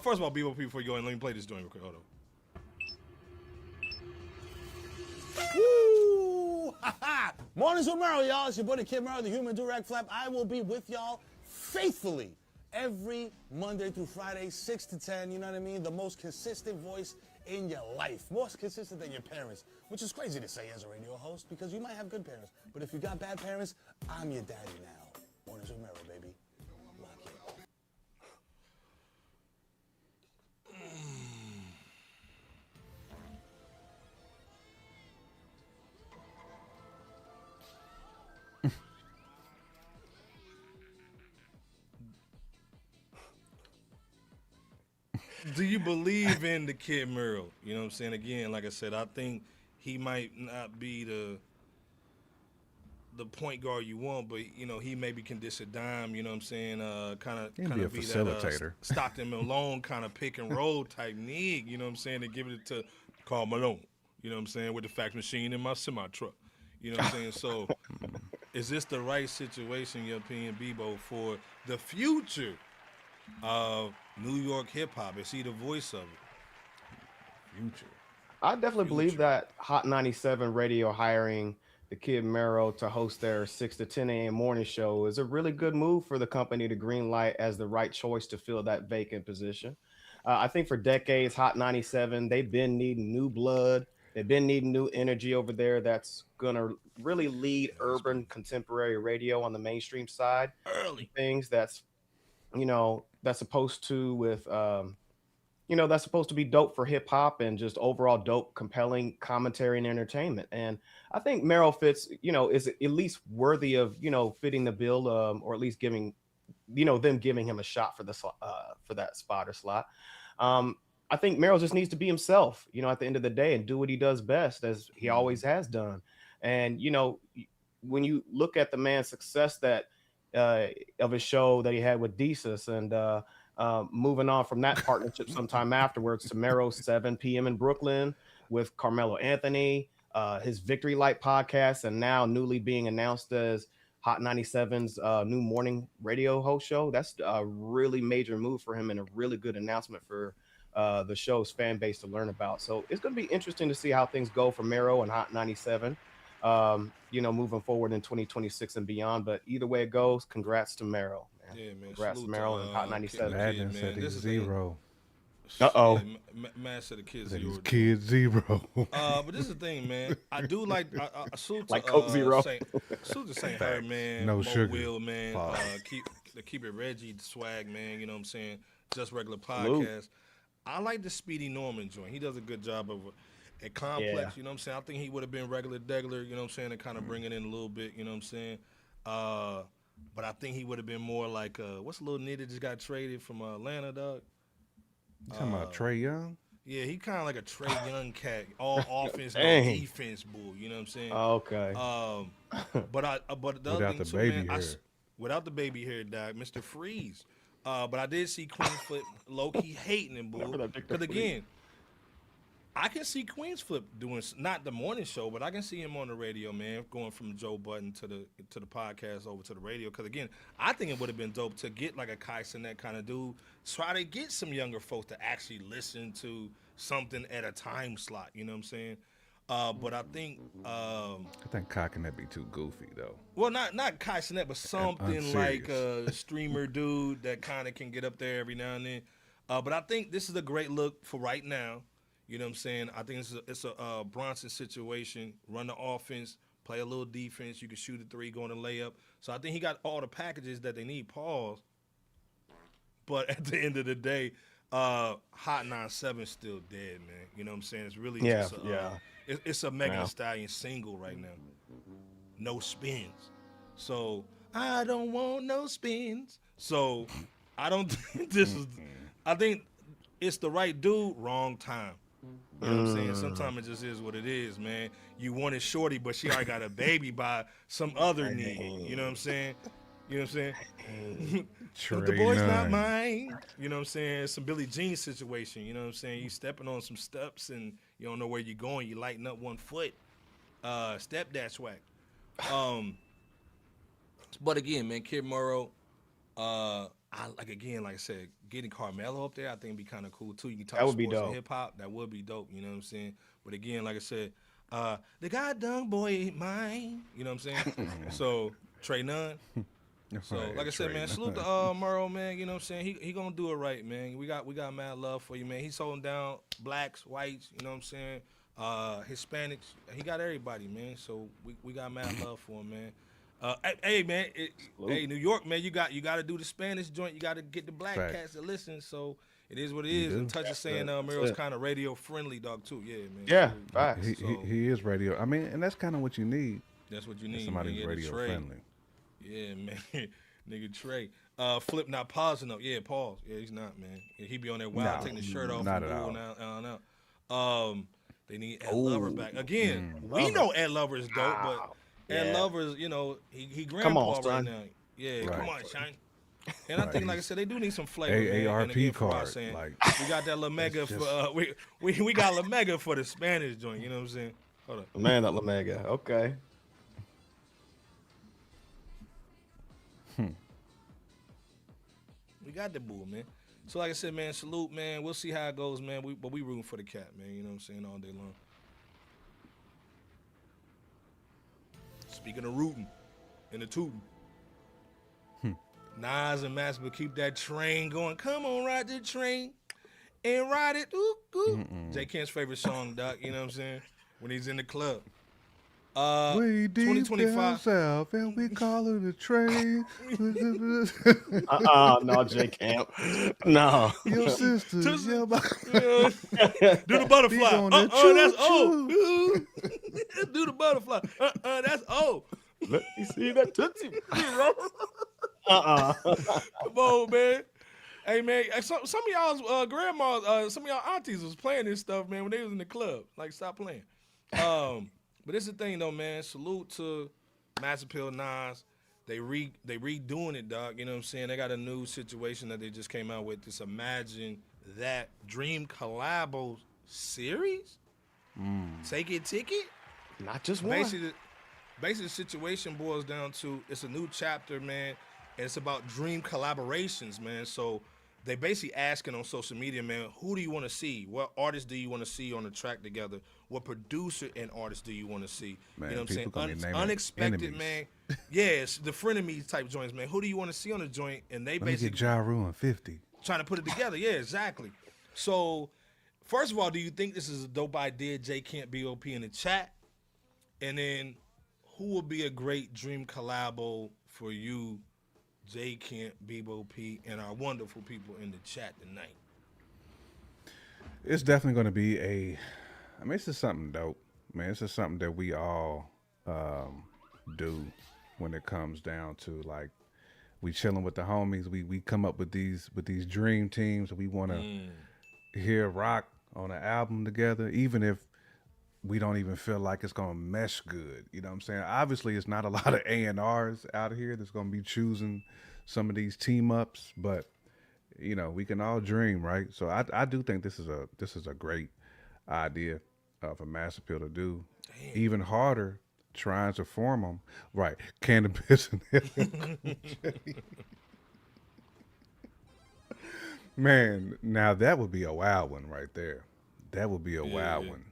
first of all, BOP, before you go in, let me play this joint real quick. Hold on. Woo! Mornings with Mero, y'all. It's your buddy Kid Mero, the human direct flap. I will be with y'all faithfully every Monday through Friday, 6 to 10. You know what I mean? The most consistent voice in your life. More consistent than your parents, which is crazy to say as a radio host because you might have good parents. But if you got bad parents, I'm your daddy now. Mornings with Mero, baby. Lock it. Do you believe in the Kid Mero? You know what I'm saying? Again, like I said, I think he might not be the point guard you want, but you know he maybe can dish a dime. You know what I'm saying? Kind of be facilitator. That Stockton Malone kind of pick and roll type nigga. You know what I'm saying? To give it to Karl Malone. You know what I'm saying? With the fax machine in my semi truck. You know what I'm saying? So, is this the right situation, in your opinion, Bebo, for the future of New York hip hop? Is he the voice of it? Future. I definitely believe that Hot 97 Radio hiring the Kid Mero to host their 6 to 10 a.m. morning show is a really good move for the company to greenlight as the right choice to fill that vacant position. I think for decades, Hot 97, they've been needing new blood. They've been needing new energy over there that's going to really lead urban contemporary radio on the mainstream side. Early things that's, you know, that's supposed to with, you know, that's supposed to be dope for hip hop and just overall dope, compelling commentary and entertainment. And I think Mero fits, you know, is at least worthy of, you know, fitting the bill, or at least giving, you know, them giving him a shot for the for that spot or slot. I think Mero just needs to be himself, you know, at the end of the day and do what he does best, as he always has done. And, you know, when you look at the man's success that of a show that he had with Teases and moving on from that partnership sometime afterwards to Mero's 7 p.m. in Brooklyn with Carmelo Anthony, his Victory Light podcast, and now newly being announced as Hot 97's new morning radio host show. That's a really major move for him and a really good announcement for the show's fan base to learn about. So it's going to be interesting to see how things go for Mero and Hot 97, you know, moving forward in 2026 and beyond. But either way it goes, congrats to Mero. Man. Yeah, man. Congrats to Mero and Hot 97. Madden said he's zero. Uh-oh. Yeah, man said the Kid That Zero. he's Kid Zero. But this is the thing, man. I do like I salute Like to, Coke Zero. Salute to St. Herb, man. No Mo sugar. Will, man. Pause. Keep it Reggie swag, man. You know what I'm saying? Just regular podcast. Salute. I like the Speedy Norman joint. He does a good job of it. At Complex, Yeah. you know what I'm saying? I think he would have been regular degular, you know what I'm saying, and kind of bring it in a little bit, you know what I'm saying? But I think he would have been more like, what's the little nigga that just got traded from Atlanta, dog? You talking about Trey Young? Yeah, he kind of like a Trey Young cat, all offense, no Dang. defense, bull. You know what I'm saying? Okay. But the other Without thing the too, baby man, hair. without the baby hair, dog, Mr. Freeze. But I did see Queenfoot low key hating him, bull. Remember that Victor Because again, I can see Queens Flip doing not the morning show, but I can see him on the radio, man, going from Joe Budden to the podcast over to the radio. Because again, I think it would have been dope to get like a Kai Cenat kind of dude, try to get some younger folks to actually listen to something at a time slot. You know what I'm saying? But I think Kai can that be too goofy though. Well, not Kai Cenat, but something like a streamer dude that kind of can get up there every now and then. But I think this is a great look for right now. You know what I'm saying? I think it's a Bronson situation. Run the offense, play a little defense. You can shoot a three, go in a layup. So I think he got all the packages that they need. Pause. But at the end of the day, Hot 97 still dead, man. You know what I'm saying? It's really just it's a Megan Thee Stallion single right now. No spins. So I don't want no spins. So I don't think this is. I think it's the right dude, wrong time. You know what I'm saying? Sometimes it just is what it is, man. You wanted Shorty, but she already got a baby by some other nigga. You know what I'm saying? You know what I'm saying? The boy's not mine. You know what I'm saying? Some Billie Jean situation. You know what I'm saying? You stepping on some steps and you don't know where you're going. You lighten up one foot. Step that swag. But again, man, Kid Mero, like I said, getting Carmelo up there, I think would be kind of cool too. You can talk sports and hip hop. That would be dope. You know what I'm saying? But again, like I said, the goddamn boy ain't mine. You know what I'm saying? So Trey Nunn. So like I said, man, salute to Mero, man. You know what I'm saying? He gonna do it right, man. We got mad love for you, man. He's holding down blacks, whites. You know what I'm saying? Hispanics. He got everybody, man. So we got mad love for him, man. Hey man, hey New York man, you got to do the Spanish joint. You got to get the black cats to listen. So it is what it is. And Touch is saying Mero's kind of radio friendly, dog too. Yeah, man. Yeah, he is radio. I mean, and that's kind of what you need. That's what you need. Somebody's radio friendly. Yeah, man. Nigga Trey. Flip not pausing up. Yeah, pause. Yeah, he's not, man. He be on there wild, taking his shirt off. Not at all. They need Ed Lover back again. We know Ed Lover is dope, but. Ed Lover's, you know, he grandpa right now. Yeah, come on, Shine. And I think, like I said, they do need some flavor. AARP card. Like, we got that La Mega for we got La Mega for the Spanish joint. You know what I'm saying? Hold up. Man, that La Mega. Okay. We got the bull, man. So like I said, man, salute, man. We'll see how it goes, man. But we rooting for the cat, man. You know what I'm saying? All day long. Speaking of rooting and the tooting, Nas and Master will keep that train going. Come on, ride the train and ride it. Ooh, ooh. J. Kent's favorite song, Doc. You know what I'm saying? When he's in the club. We deep down south and we call it a train. No, J. Camp. No. Your sister. Do the butterfly. That's old. Do the butterfly. That's old. Let me see that tootsie. Come on, man. Hey, man, some of y'all's grandmas, some of y'all aunties was playing this stuff, man, when they was in the club. Like, stop playing. But this is the thing, though, man. Salute to Master Pill Nas. They redoing it, dog. You know what I'm saying? They got a new situation that they just came out with. This Imagine That Dream Collabo series. Take it, ticket. Not just one. Basically, the situation boils down to it's a new chapter, man. And it's about dream collaborations, man. So they basically asking on social media, man, who do you want to see? What artists do you want to see on the track together? What producer and artist do you want to see? Man, you know what I'm saying? Unexpected, enemies. man. Yes, the frenemies type joints, man. Who do you want to see on the joint? And they basically get Ja Rule and 50. Trying to put it together. Yeah, exactly. So, first of all, do you think this is a dope idea? J. Kent BOP in the chat. And then, who would be a great dream collabo for you, J. Kent, BOP, and our wonderful people in the chat tonight? It's definitely going to be it's just something dope, man. It's just something that we all do when it comes down to, like, we chilling with the homies. We come up with these dream teams. We want to hear rock on an album together, even if we don't even feel like it's going to mesh good. You know what I'm saying? Obviously, it's not a lot of A&Rs out here that's going to be choosing some of these team ups, but you know, we can all dream, right? So I do think this is a great idea for Mass Appeal to do. Even harder, trying to form them. Right. Cannabis and man, now that would be a wild one right there. That would be a wild one.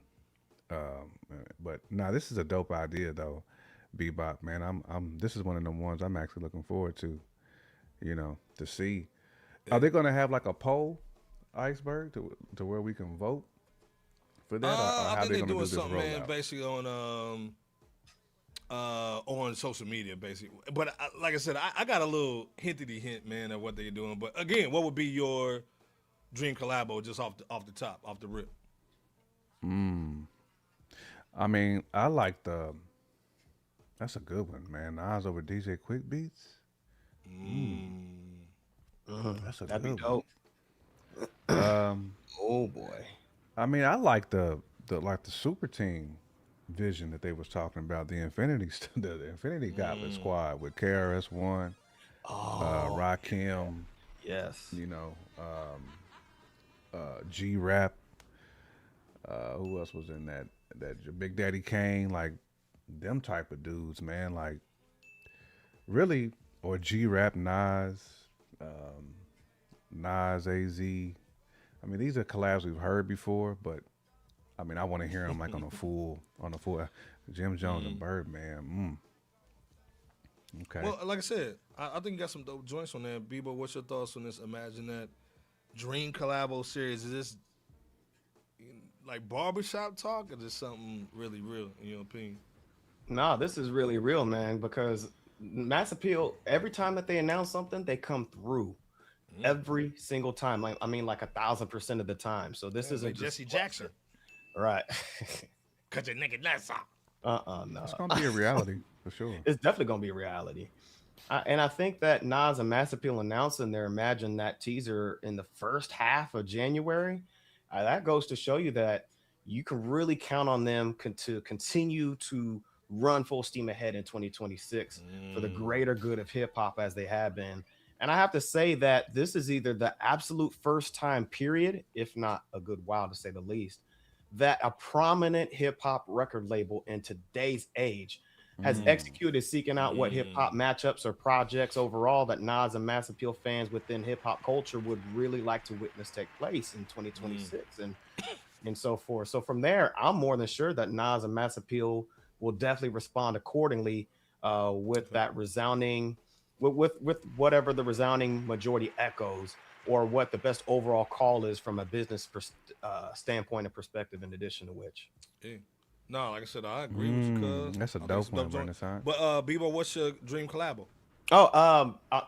But now this is a dope idea though, Bebop man. This is one of the ones I'm actually looking forward to. To see. Are they going to have like a poll, Iceberg, to where we can vote for that, or I how think they they're going to do doing this something, man, rollout? basically on social media, basically. But like I said, I got a little hint, man, of what they're doing. But again, what would be your dream collabo just off the top, off the rip? I mean, I like the. That's a good one, man. Nas over DJ Quick Beats. That's a That'd be good dope. one. Oh boy. I mean, I like the super team vision that they was talking about. The Infinity the Infinity Gauntlet squad with KRS One, Rakim, Yes. G Rap. Who else was in that? That Big Daddy Kane, like them type of dudes, man. Like really, or G Rap, Nas, Nas, Az. I mean, these are collabs we've heard before, but I mean, I want to hear them like on a full. Jim Jones and Birdman. Okay. Well, like I said, I think you got some dope joints on there. Bebo, what's your thoughts on this? Imagine that Dream Collabo series. Is this like barbershop talk, or just something really real in your opinion? Nah, this is really real, man, because Mass Appeal, every time that they announce something, they come through. Every single time. Like 1,000% of the time. So this isn't like Jesse Jackson. Right. Cut your naked nuts off. No. It's gonna be a reality for sure. It's definitely gonna be a reality. And I think that Nas and Mass Appeal announcing their Imagine That teaser in the first half of January, that goes to show you that you can really count on them to continue to run full steam ahead in 2026 for the greater good of hip hop as they have been. And I have to say that this is either the absolute first time period, if not a good while to say the least, that a prominent hip hop record label in today's age has executed seeking out what hip hop matchups or projects overall that Nas and Mass Appeal fans within hip hop culture would really like to witness take place in 2026 and so forth. So from there, I'm more than sure that Nas and Mass Appeal will definitely respond accordingly with that resounding, with whatever the resounding majority echoes, or what the best overall call is from a business standpoint and perspective. In addition to which, Yeah. No, like I said, I agree with you, cuz. That's a I think dope it's one, joint. Renaissance. But Bebo, what's your dream collabo?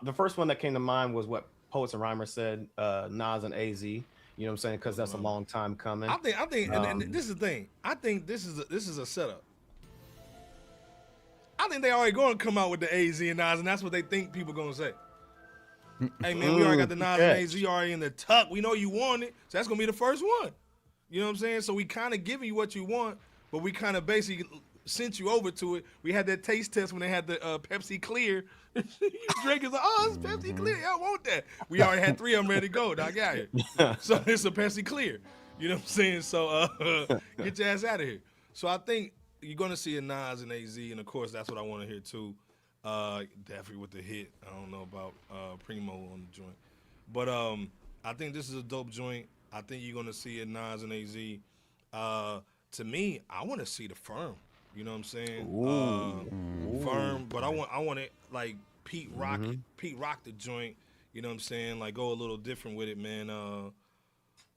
the first one that came to mind was what Poets and Rhymers said, Nas and AZ. You know what I'm saying? Because that's a long time coming. I think, and this is the thing. I think this is a setup. I think they already going to come out with the AZ and Nas, and that's what they think people going to say. Hey, man, we already got the Nas and AZ already in the tuck. We know you want it, so that's going to be the first one. You know what I'm saying? So we kind of giving you what you want, but we kind of basically sent you over to it. We had that taste test when they had the Pepsi Clear. You drink it's like, oh, it's Pepsi Clear. I want that. We already had 3 of them ready to go. Dog, got here. So it's a Pepsi Clear. You know what I'm saying? So get your ass out of here. So I think you're going to see a Nas and AZ, and of course, that's what I want to hear too. Definitely with the hit. I don't know about Primo on the joint. But I think this is a dope joint. I think you're going to see a Nas and AZ. To me, I want to see the Firm. You know what I'm saying? Firm, but I want it like Pete Rock the joint. You know what I'm saying? Like go a little different with it, man.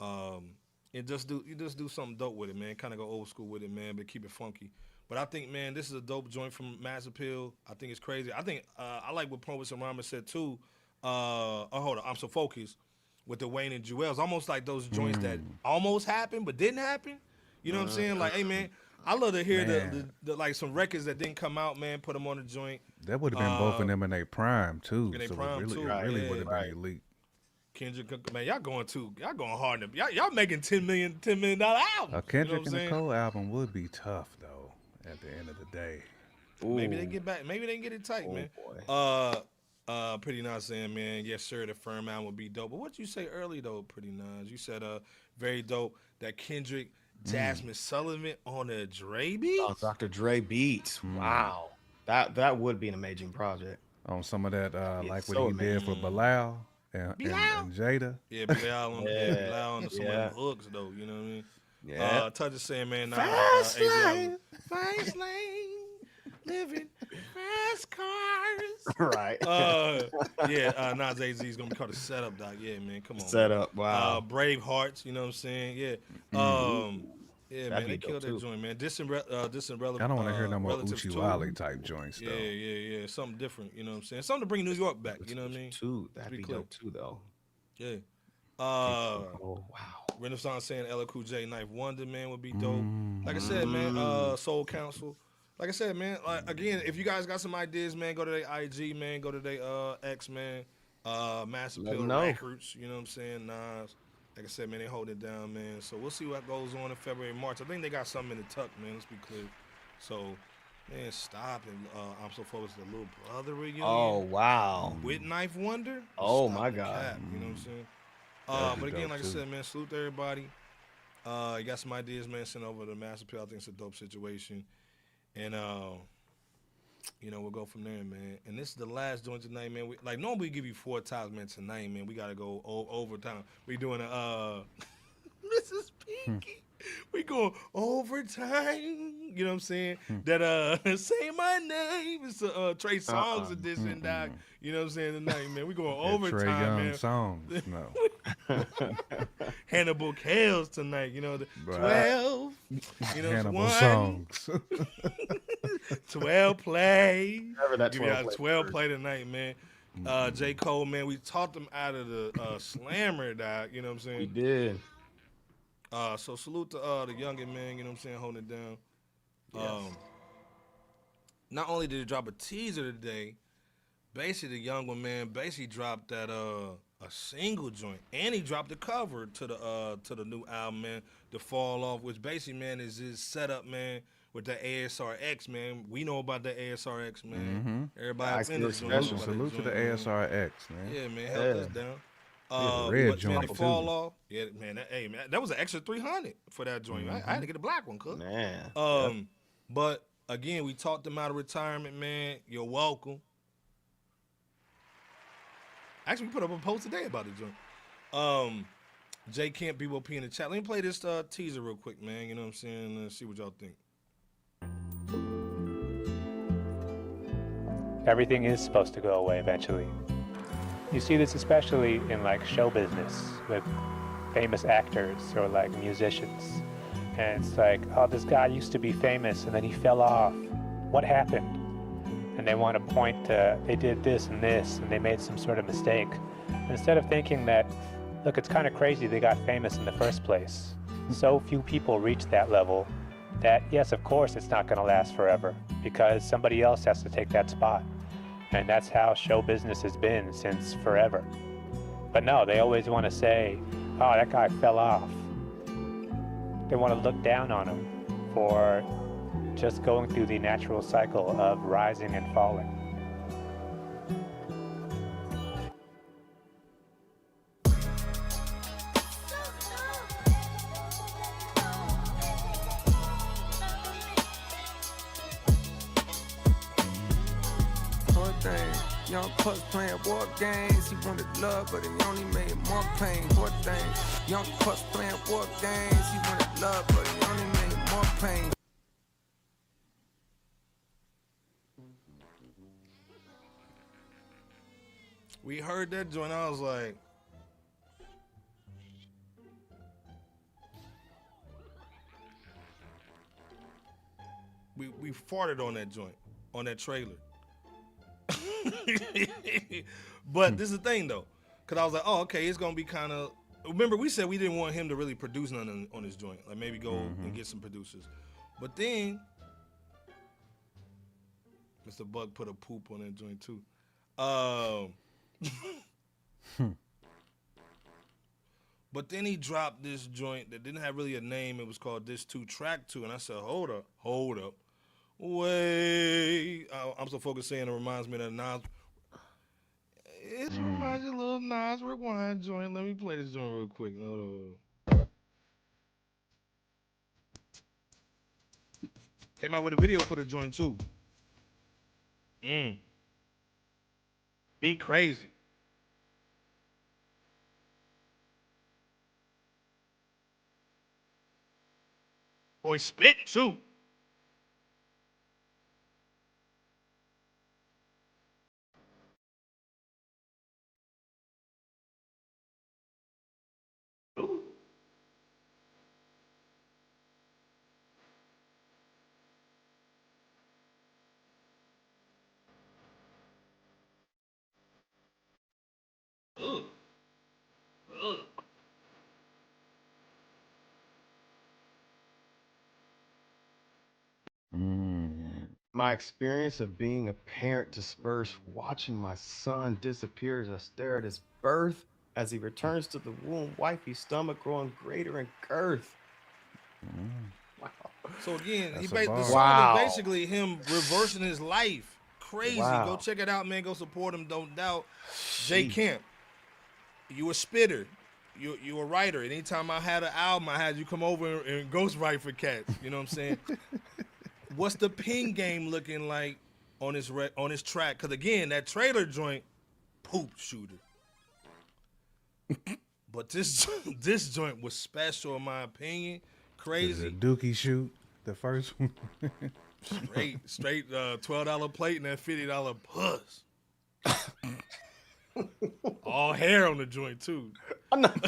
And just do something dope with it, man. Kind of go old school with it, man, but keep it funky. But I think, man, this is a dope joint from Mass Appeal. I think it's crazy. I think I like what Poets and Rhymers said too. Hold on, I'm so focused with the Wayne and Jewels. Almost like those joints that almost happened but didn't happen. You know what I'm saying? Like, hey, man, I love to hear the like some records that didn't come out, man. Put them on the joint. That would have been both of them in their prime too. In their so prime, it really, too. it really Yeah. would have been elite. Kendrick, man, y'all going hard. Y'all making $10 million albums. A Kendrick you know and Nicole album would be tough though. At the end of the day, maybe they get back. Maybe they can get it tight, man. Boy. Pretty Nas saying, man, yes sir, the Firm album would be dope. But what you say early though, Pretty Nas? You said very dope that Kendrick Jasmine Sullivan on a Dre beat. Oh, Dr. Dre beats. Wow. That would be an amazing project. On some of that, like It's what so he did for amazing. Bilal and, Bilal? and Jada. Yeah, Bilal on Yeah, Bilal on some of yeah. them hooks though. You know what I mean? Yeah. Touch is saying, man, Fast lane. fast lane, living fast cars. Right. Nas AZ's gonna be called a setup, doc. Yeah, man, come on. Set man. up. Wow. Brave Hearts, you know what I'm saying? Yeah. Yeah, man, be they dope, killed that too. joint, man. Distant relevant. I don't want to hear no more relatives Uchi too. Wally type joints though. Yeah. Something different, you know what I'm saying? Something to bring New York back, you know what I mean? Too. That'd be be clear. dope too, though. Yeah. Oh wow. Renaissance saying LL Cool J Knife Wonder, man, would be dope. Like I said, man, Soul Council. Like I said, man, again, if you guys got some ideas, man, go to their IG, man, go to their X, man, Massive Let Pill 'em know. Records, you know what I'm saying, Nas. Like I said, man, they hold it down, man. So we'll see what goes on in February, March. I think they got something in the tuck, man, let's be clear. So, man, stop. And I'm so focused on the Little Brother reunion. Oh wow. With Knife Wonder. Oh, Stop my the God. cap, you know what I'm saying? That'd be But again, dope, like I too. said, man, salute to everybody. You got some ideas, man, send over to Master Pill. I think it's a dope situation. And, we'll go from there, man. And this is the last joint tonight, man. Normally we give you 4 times, man. Tonight, man, we got to go overtime. We doing a Mrs. Pinky. We going overtime. You know what I'm saying? That say my name. It's Trey Songz edition, doc. You know what I'm saying? Tonight, man. We going That Trey overtime, Young man. songs. No. Hannibal Kales tonight. You know, the Right. 12. You know, Hannibal 1, songs. 12 play. Whatever that Give me 12 a play 12 first. play tonight, man. J. Cole, man, we talked him out of the slammer, doc. You know what I'm We saying? did. So salute to the youngin, man. You know what I'm saying? Holding it down. Not only did he drop a teaser today, basically the young one, man, basically dropped that a single joint, and he dropped the cover to the new album, man, The Fall Off, which basically, man, is his setup, man, with the ASRX, man. We know about the ASRX, man. Everybody else in this joint know Special about that Salute to joint, the man. ASRX, man. Yeah, man, helped us Yeah. down. red But, man, joint, The too. Fall Off, yeah, man, that was an extra 300 for that joint. I had to get a black one, cuz. Man. But again, we talked them out of retirement, man. You're welcome. Actually, we put up a post today about the joint. Jay Camp BOP in the chat. Let me play this teaser real quick, man. You know what I'm saying? See what y'all think. Everything is supposed to go away eventually. You see this especially in like show business with famous actors or like musicians. And it's like, oh, this guy used to be famous and then he fell off. What happened? And they want to point to, they did this and they made some sort of mistake. Instead of thinking that, look, it's kind of crazy they got famous in the first place. So few people reach that level that, yes, of course, it's not going to last forever because somebody else has to take that spot. And that's how show business has been since forever. But no, they always want to say, oh, that guy fell off. They want to look down on him for just going through the natural cycle of rising and falling. Poor thing, young puss playing war games. He wanted love, but he only made more pain. Poor thing, young puss playing war games. He wanted love, but he only made more pain. We heard that joint. I was like, we farted on that joint, on that trailer. But this is the thing though, because I was like, oh, okay, it's gonna be kind of. Remember, we said we didn't want him to really produce nothing on this joint, like maybe go and get some producers. But then Mr. Buck put a poop on that joint too. But then he dropped this joint that didn't have really a name. It was called This 2 Track 2. And I said, hold up. Wait. I'm so focused saying it reminds me of that Nas. It reminds you of a little Nas Rewind joint. Let me play this joint real quick. Hold on. Came out with a video for the joint too. Be crazy. Boy, spit too. My experience of being a parent dispersed, watching my son disappear as I stare at his birth as he returns to the womb, wifey's stomach growing greater in girth. Wow. So again, That's a the bar. song Wow. is basically him reversing his life. Crazy. Wow. Go check it out, man. Go support him. Don't doubt. Jay Sheesh. Camp, you a spitter. You a writer. Anytime I had an album, I had you come over and ghostwrite for cats. You know what I'm saying? What's the ping game looking like on this track? Because again, that trailer joint, poop shooter. But this joint was special in my opinion. Is Crazy. it Dookie shoot the first one? Straight $12 plate and that $50 puss. All hair on the joint too. I'm not.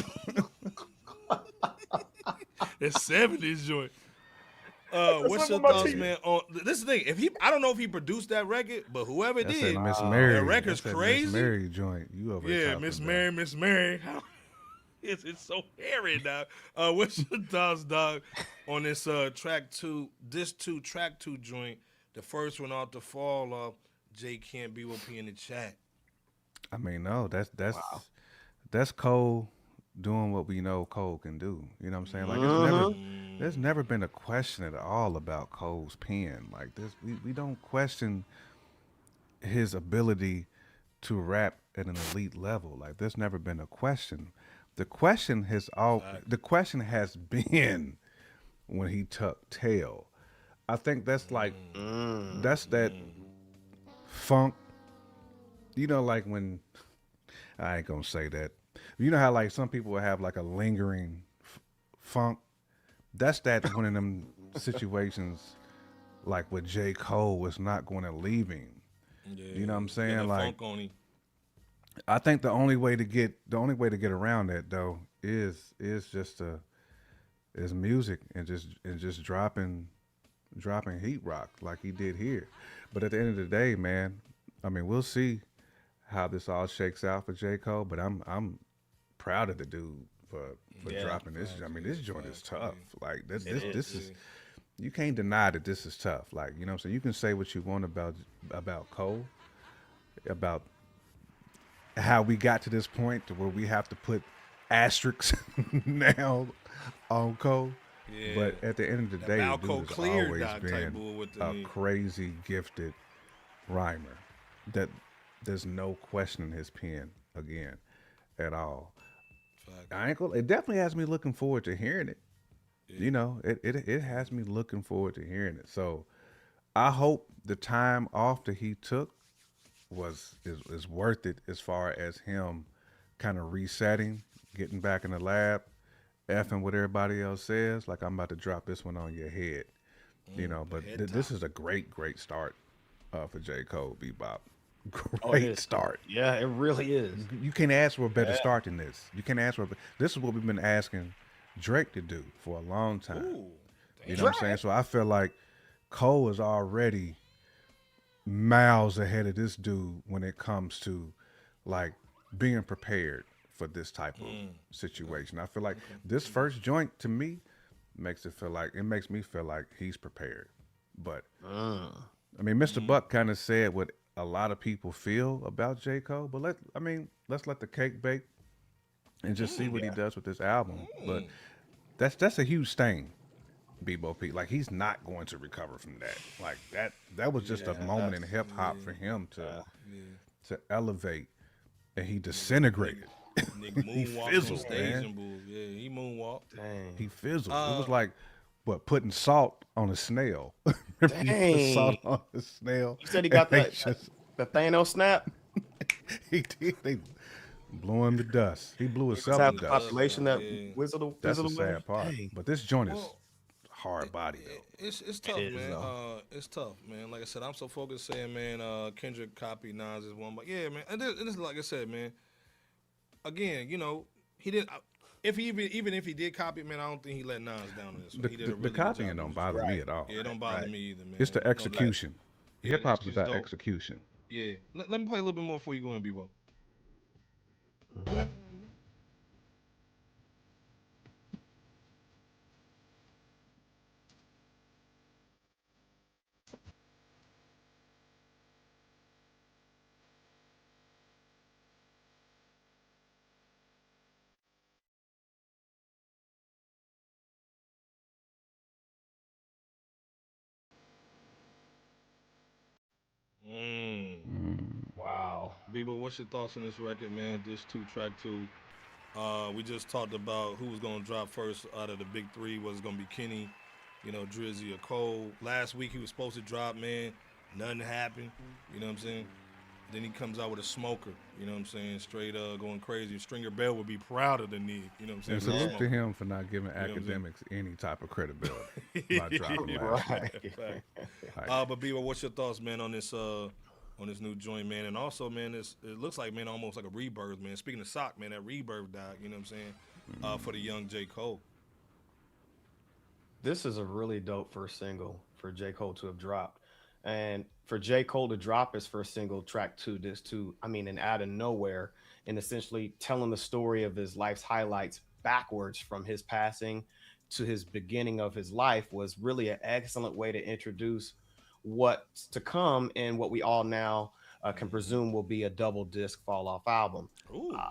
That 70s joint. What's your thoughts, man? On this is the thing. I don't know if he produced that record, but whoever That's did, that Miss Mary. that record's That's that crazy. Miss Mary joint. You over there Yeah, talking Miss about. Mary, Miss Mary. It's so hairy now. What's your thoughts, dog, on this track two joint? The first one off the fall off. Jay Camp BOP in the chat. I mean, no, that's Cole doing what we know Cole can do. You know what I'm saying? Like there's never been a question at all about Cole's pen. Like this, we don't question his ability to rap at an elite level. Like there's never been a question. The question has been when he tucked tail. I think that's like that's that funk. You know, like when I ain't gonna say that. You know how like some people will have like a lingering funk. That's that one of them situations like with J. Cole was not going to leave him. Yeah, You know what I'm saying? that Like funk on him. I think the only way to get around that though is music and just dropping heat rock like he did here. But at the end of the day, man, I mean, we'll see how this all shakes out for J. Cole, but I'm proud of the dude for dropping this. I mean, this joint is tough. Like this is you can't deny that this is tough. Like, you know what I'm saying? You can say what you want about Cole, about how we got to this point to where we have to put asterisks now on Cole. Yeah. But at the end of the day, the Balco dude has clear always dot type been bull with the a knee. crazy gifted rhymer that there's no questioning his pen again at all. I ain't gonna, it definitely has me looking forward to hearing it. Yeah. You know, it has me looking forward to hearing it. So I hope the time off that he took is worth it as far as him kind of resetting, getting back in the lab, effing what everybody else says. Like, I'm about to drop this one on your head, you know. But this is a great start for J. Cole, Bebop. Great start. Yeah, it really is. You can't ask for a better start than this. You can't ask for this is what we've been asking Drake to do for a long time. Ooh, you know what I'm saying? So I feel like Cole is already miles ahead of this dude when it comes to like being prepared for this type of situation. I feel like this first joint to me makes me feel like he's prepared. But I mean, Mr. Buck kind of said what a lot of people feel about J. Cole, but let's let the cake bake and just see what he does with this album. But that's a huge stain, Bebo P. Like, he's not going to recover from that. Like that was just a moment in hip hop for him to elevate, and he disintegrated. Nigga He moonwalked fizzled, on stage man. and bull. Yeah, he moonwalked. Dang. He fizzled. It was like but putting salt on a snail. Remember he put salt on a snail. You said he got and the Thanos snap. he did. They blew him to dust. He blew himself Half to the dust. population that whizzled That's the away. sad part. Dang. But this joint is hard body though. It's tough, man. It's tough, man. Like I said, I'm so focused saying, man, Kendrick copy Nas is one, but yeah, man. And this like I said, man. Again, you know, he didn't. If he even if he did copy, man, I don't think he let Nas down in this one. He did a really The good copying job. don't bother me at all. Yeah, it don't bother me either, man. It's the execution. Hip hop is about dope. execution. Yeah. Let me play a little bit more before you go in, B-Bo. Wow. B-Bo, what's your thoughts on this record, man? This track two. We just talked about who was gonna drop first out of the big three. Was it gonna be Kenny, you know, Drizzy or Cole? Last week he was supposed to drop, man. Nothing happened. You know what I'm saying? Then he comes out with a smoker. You know what I'm saying? Straight going crazy. Stringer Bell would be prouder than me. You know what I'm And saying? salute to him for not giving academics any type of credibility by dropping last week. But B-Bo, what's your thoughts, man, on this new joint, man? And also, man, it looks like, man, almost like a rebirth, man. Speaking of Sock, man, that rebirth died, you know what I'm saying, for the young J. Cole. This is a really dope first single for J. Cole to have dropped. And for J. Cole to drop his first single, track two, and out of nowhere, and essentially telling the story of his life's highlights backwards from his passing to his beginning of his life was really an excellent way to introduce what's to come and what we all now can presume will be a double disc fall off album.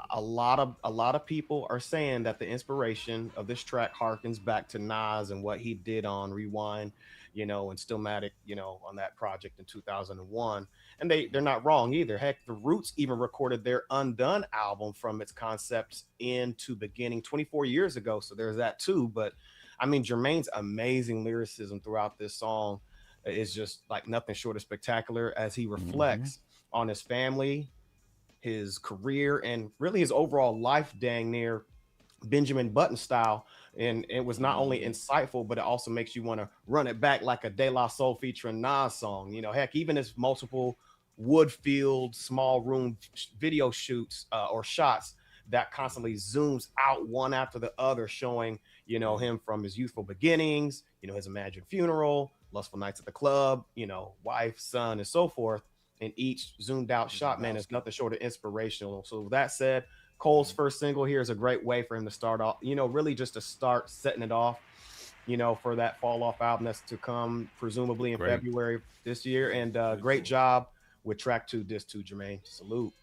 A lot of people are saying that the inspiration of this track harkens back to Nas and what he did on Rewind, you know, and Stillmatic, you know, on that project in 2001. And they're not wrong either. Heck, the Roots even recorded their Undone album from its concepts into beginning 24 years ago. So there's that too. But I mean, Jermaine's amazing lyricism throughout this song is just like nothing short of spectacular as he reflects on his family, his career, and really his overall life, dang near Benjamin Button style. And it was not only insightful, but it also makes you want to run it back like a De La Soul featuring Nas song. You know, heck, even his multiple Woodfield small room video shoots or shots that constantly zooms out one after the other, showing, you know, him from his youthful beginnings, you know, his imagined funeral, lustful nights at the club, you know, wife, son, and so forth. And each zoomed out shot, man, is nothing short of inspirational. So with that said, Cole's first single here is a great way for him to start off, you know, really just to start setting it off, you know, for that fall off album that's to come presumably in February this year. And great job with track two, disc two, Jermaine. Salute.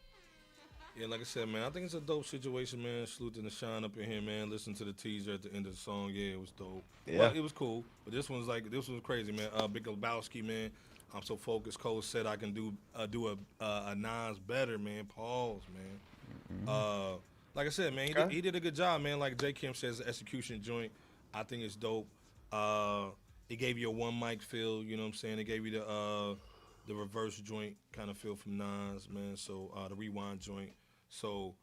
Yeah, like I said, man, I think it's a dope situation, man. Salute to the shine up in here, man. Listen to the teaser at the end of the song. Yeah, it was dope. Yeah, well, it was cool. But this was crazy, man. Big Lebowski, man. I'm so focused. Cole said I can do a Nas better, man. Pause, man. Like I said, man, he did a good job, man. Like J. Kim says, the execution joint, I think it's dope. It gave you a one mic feel, you know what I'm saying? It gave you the reverse joint kind of feel from Nas, man. So the rewind joint. So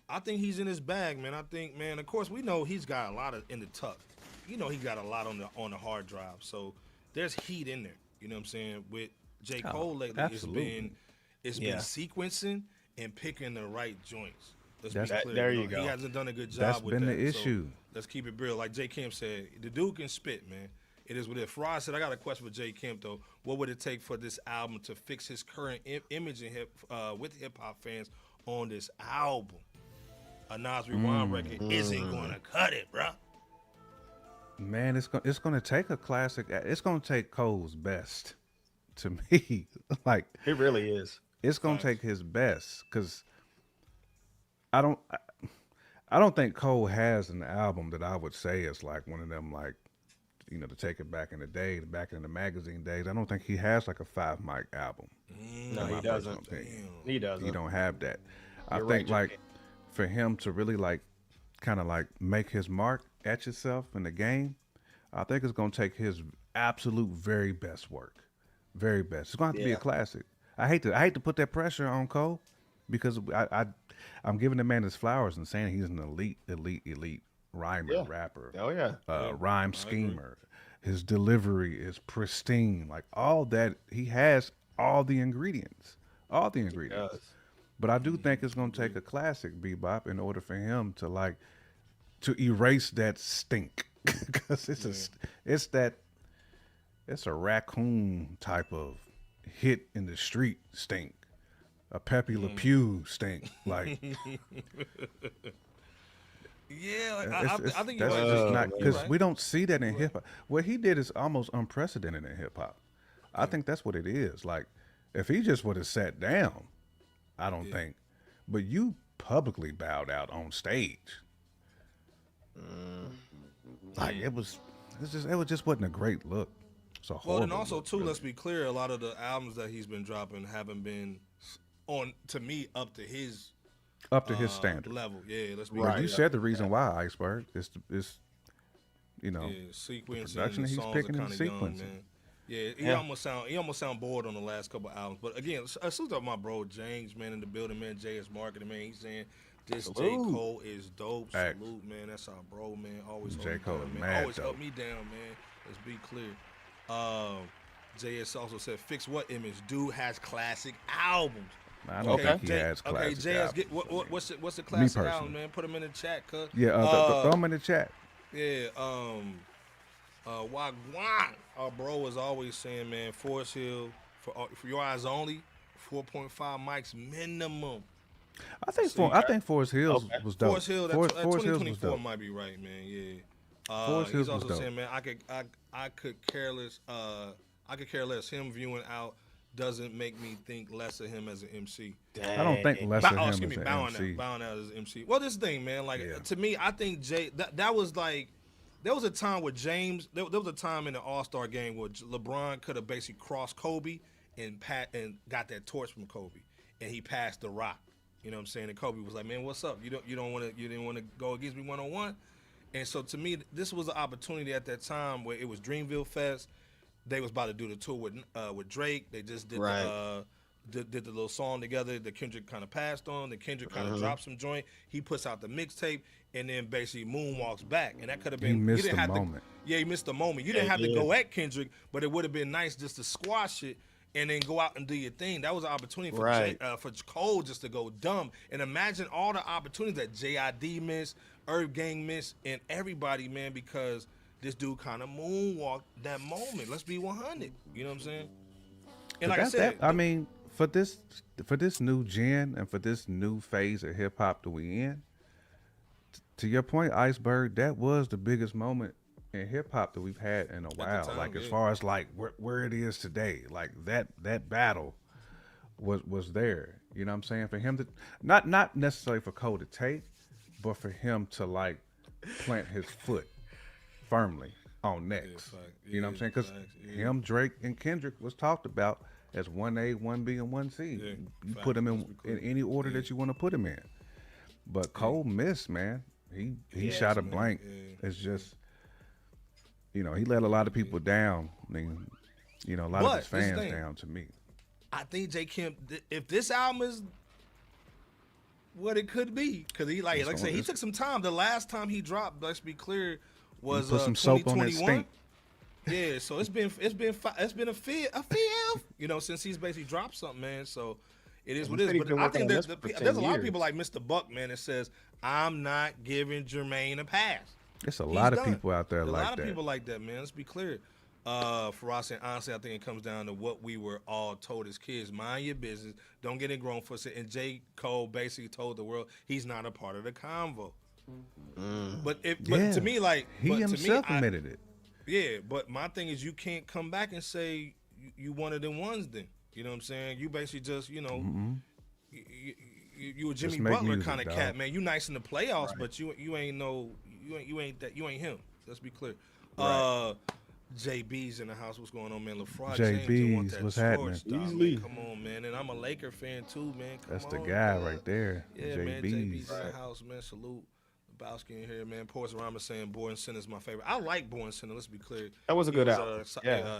I think he's in his bag, man. I think, man, of course we know he's got a lot in the tuck. You know he got a lot on the hard drive. So there's heat in there. You know what I'm saying? With J. Cole lately, it's been sequencing and picking the right joints. Let's be clear. There you go. He hasn't done a good job with that. That's been the issue. So let's keep it real. Like J. Kim said, the dude can spit, man. It is what it is. Farad said, I got a question for J. Kim, though. What would it take for this album to fix his current image in with hip-hop fans on this album? A Nas Rewind record isn't going to cut it, bro. Man, it's going to take a classic. It's going to take Cole's best, to me. Like, it really is. It's going to take his best, because I don't think Cole has an album that I would say is like one of them, like, you know, to take it back in the day, back in the magazine days. I don't think he has like a 5 mic album. No, he doesn't. He doesn't. He don't have that. You're I think like for him to really like kind of like make his mark at yourself in the game, I think it's gonna take his absolute very best work, very best. It's gonna have to be a classic. I hate to put that pressure on Cole because I'm giving the man his flowers and saying he's an elite rhymer, rapper, Oh yeah. rhyme schemer. His delivery is pristine. Like all that, he has all the ingredients, But I do think it's gonna take a classic bebop in order for him to erase that stink, because it's a raccoon type of hit in the street stink, a Pepe Le Pew stink, like. Yeah, I think that's you're just right. not, because we don't see that in hip hop. What he did is almost unprecedented in hip hop. I think that's what it is. Like, if he just would have sat down, I don't think. But you publicly bowed out on stage. Like it just wasn't a great look. It's a horrible and also look, too, really. let's be clear, a lot of the albums that he's been dropping haven't been on, to me, up to his standard level. Yeah, let's be Right. clear. You said the reason why, Iceberg. It's sequencing. production The he's songs picking are and kind of young, sequencing. man. Yeah, he almost sound bored on the last couple albums. But again, I salute up my bro James, man, in the building, man. JS Marketing, man. He's saying this J. Cole is dope. Facts. Salute, man. That's our bro, man. Always J. hold me Cole down, man. mad Always dope. help me down, man. Let's be clear. JS also said, "Fix what image? Dude has classic albums." I don't think he has Okay, classic JS, albums. what's the classic personally. album, man? Put them in the chat, cuz. Yeah, throw him in the chat. Yeah, Wagwan, our bro was always saying, man, Forest Hill, for your eyes only, 4.5 mics minimum. I think Forest Hills was dope. Forest Hill, that Forest Hills was 2024 dope. might be right, man. Yeah. Forest Hills he's also was dope. saying, man, I could care less. Him viewing out doesn't make me think less of him as an MC. I don't think less of him as an bowing MC. out as an MC. Well, this thing, man, like to me, I think that was like, there was a time where James, there was a time in the All-Star game where LeBron could have basically crossed Kobe and got that torch from Kobe, and he passed the rock. You know what I'm saying? And Kobe was like, "Man, what's up? You didn't want to go against me 1-on-1." And so to me, this was an opportunity at that time where it was Dreamville Fest. They was about to do the tour with Drake. They just did did the little song together that Kendrick kind of passed on. Then Kendrick kind of dropped some joint. He puts out the mixtape, and then basically moonwalks back. And that could have been, He missed you didn't the have moment. To, he missed the moment. You didn't have to go at Kendrick, but it would have been nice just to squash it and then go out and do your thing. That was an opportunity for Cole just to go dumb. And imagine all the opportunities that JID missed, Earth Gang missed, and everybody, man, because this dude kind of moonwalked that moment. Let's be 100. You know what I'm saying? And like I said, I mean, for this new gen and for this new phase of hip hop that we in, to your point, Iceberg, that was the biggest moment in hip hop that we've had in a while. time, like as far as like where it is today, like that battle was there. You know what I'm saying? For him to not necessarily for Cole to take, but for him to like plant his foot firmly on next. You know what I'm saying? Because him, Drake, and Kendrick was talked about as 1A, 1B, and 1C. You put them in any order that you want to put them in. But Cole missed, man. He shot a blank. It's just, he let a lot of people down. I mean, a lot of his fans down to me. I think J. Kim, if this album is what it could be, because he like I said, he took some time. The last time he dropped, let's be clear, was put some soap on that 2021. stink. Yeah, so it's been a feel, since he's basically dropped something, man. So it is what it is. But I think there's a lot of people like Mr. Buck, man, that says I'm not giving Jermaine a pass. There's a lot of people out there There's like that. A lot of people like that, man. Let's be clear. For us, and honestly, I think it comes down to what we were all told as kids: mind your business, don't get it grown for it. And J. Cole basically told the world he's not a part of the convo. But to me, like he himself admitted it. Yeah, but my thing is, you can't come back and say you one of them ones. Then you know what I'm saying? You basically just you a Jimmy Butler kind of cat, man. You nice in the playoffs, but you ain't him. Let's be clear. Right. JB's in the house. What's going on, man? LaFraud JB's, what's happening? Easily. Come on, man. And I'm a Laker fan too, man. That's the guy right there. Yeah, JB's. man. JB's in the house, man. Salute. Lebowski in here, man. Ports Rama saying Born Sinner is my favorite. I like Born Sinner. Let's be clear. That was a good album.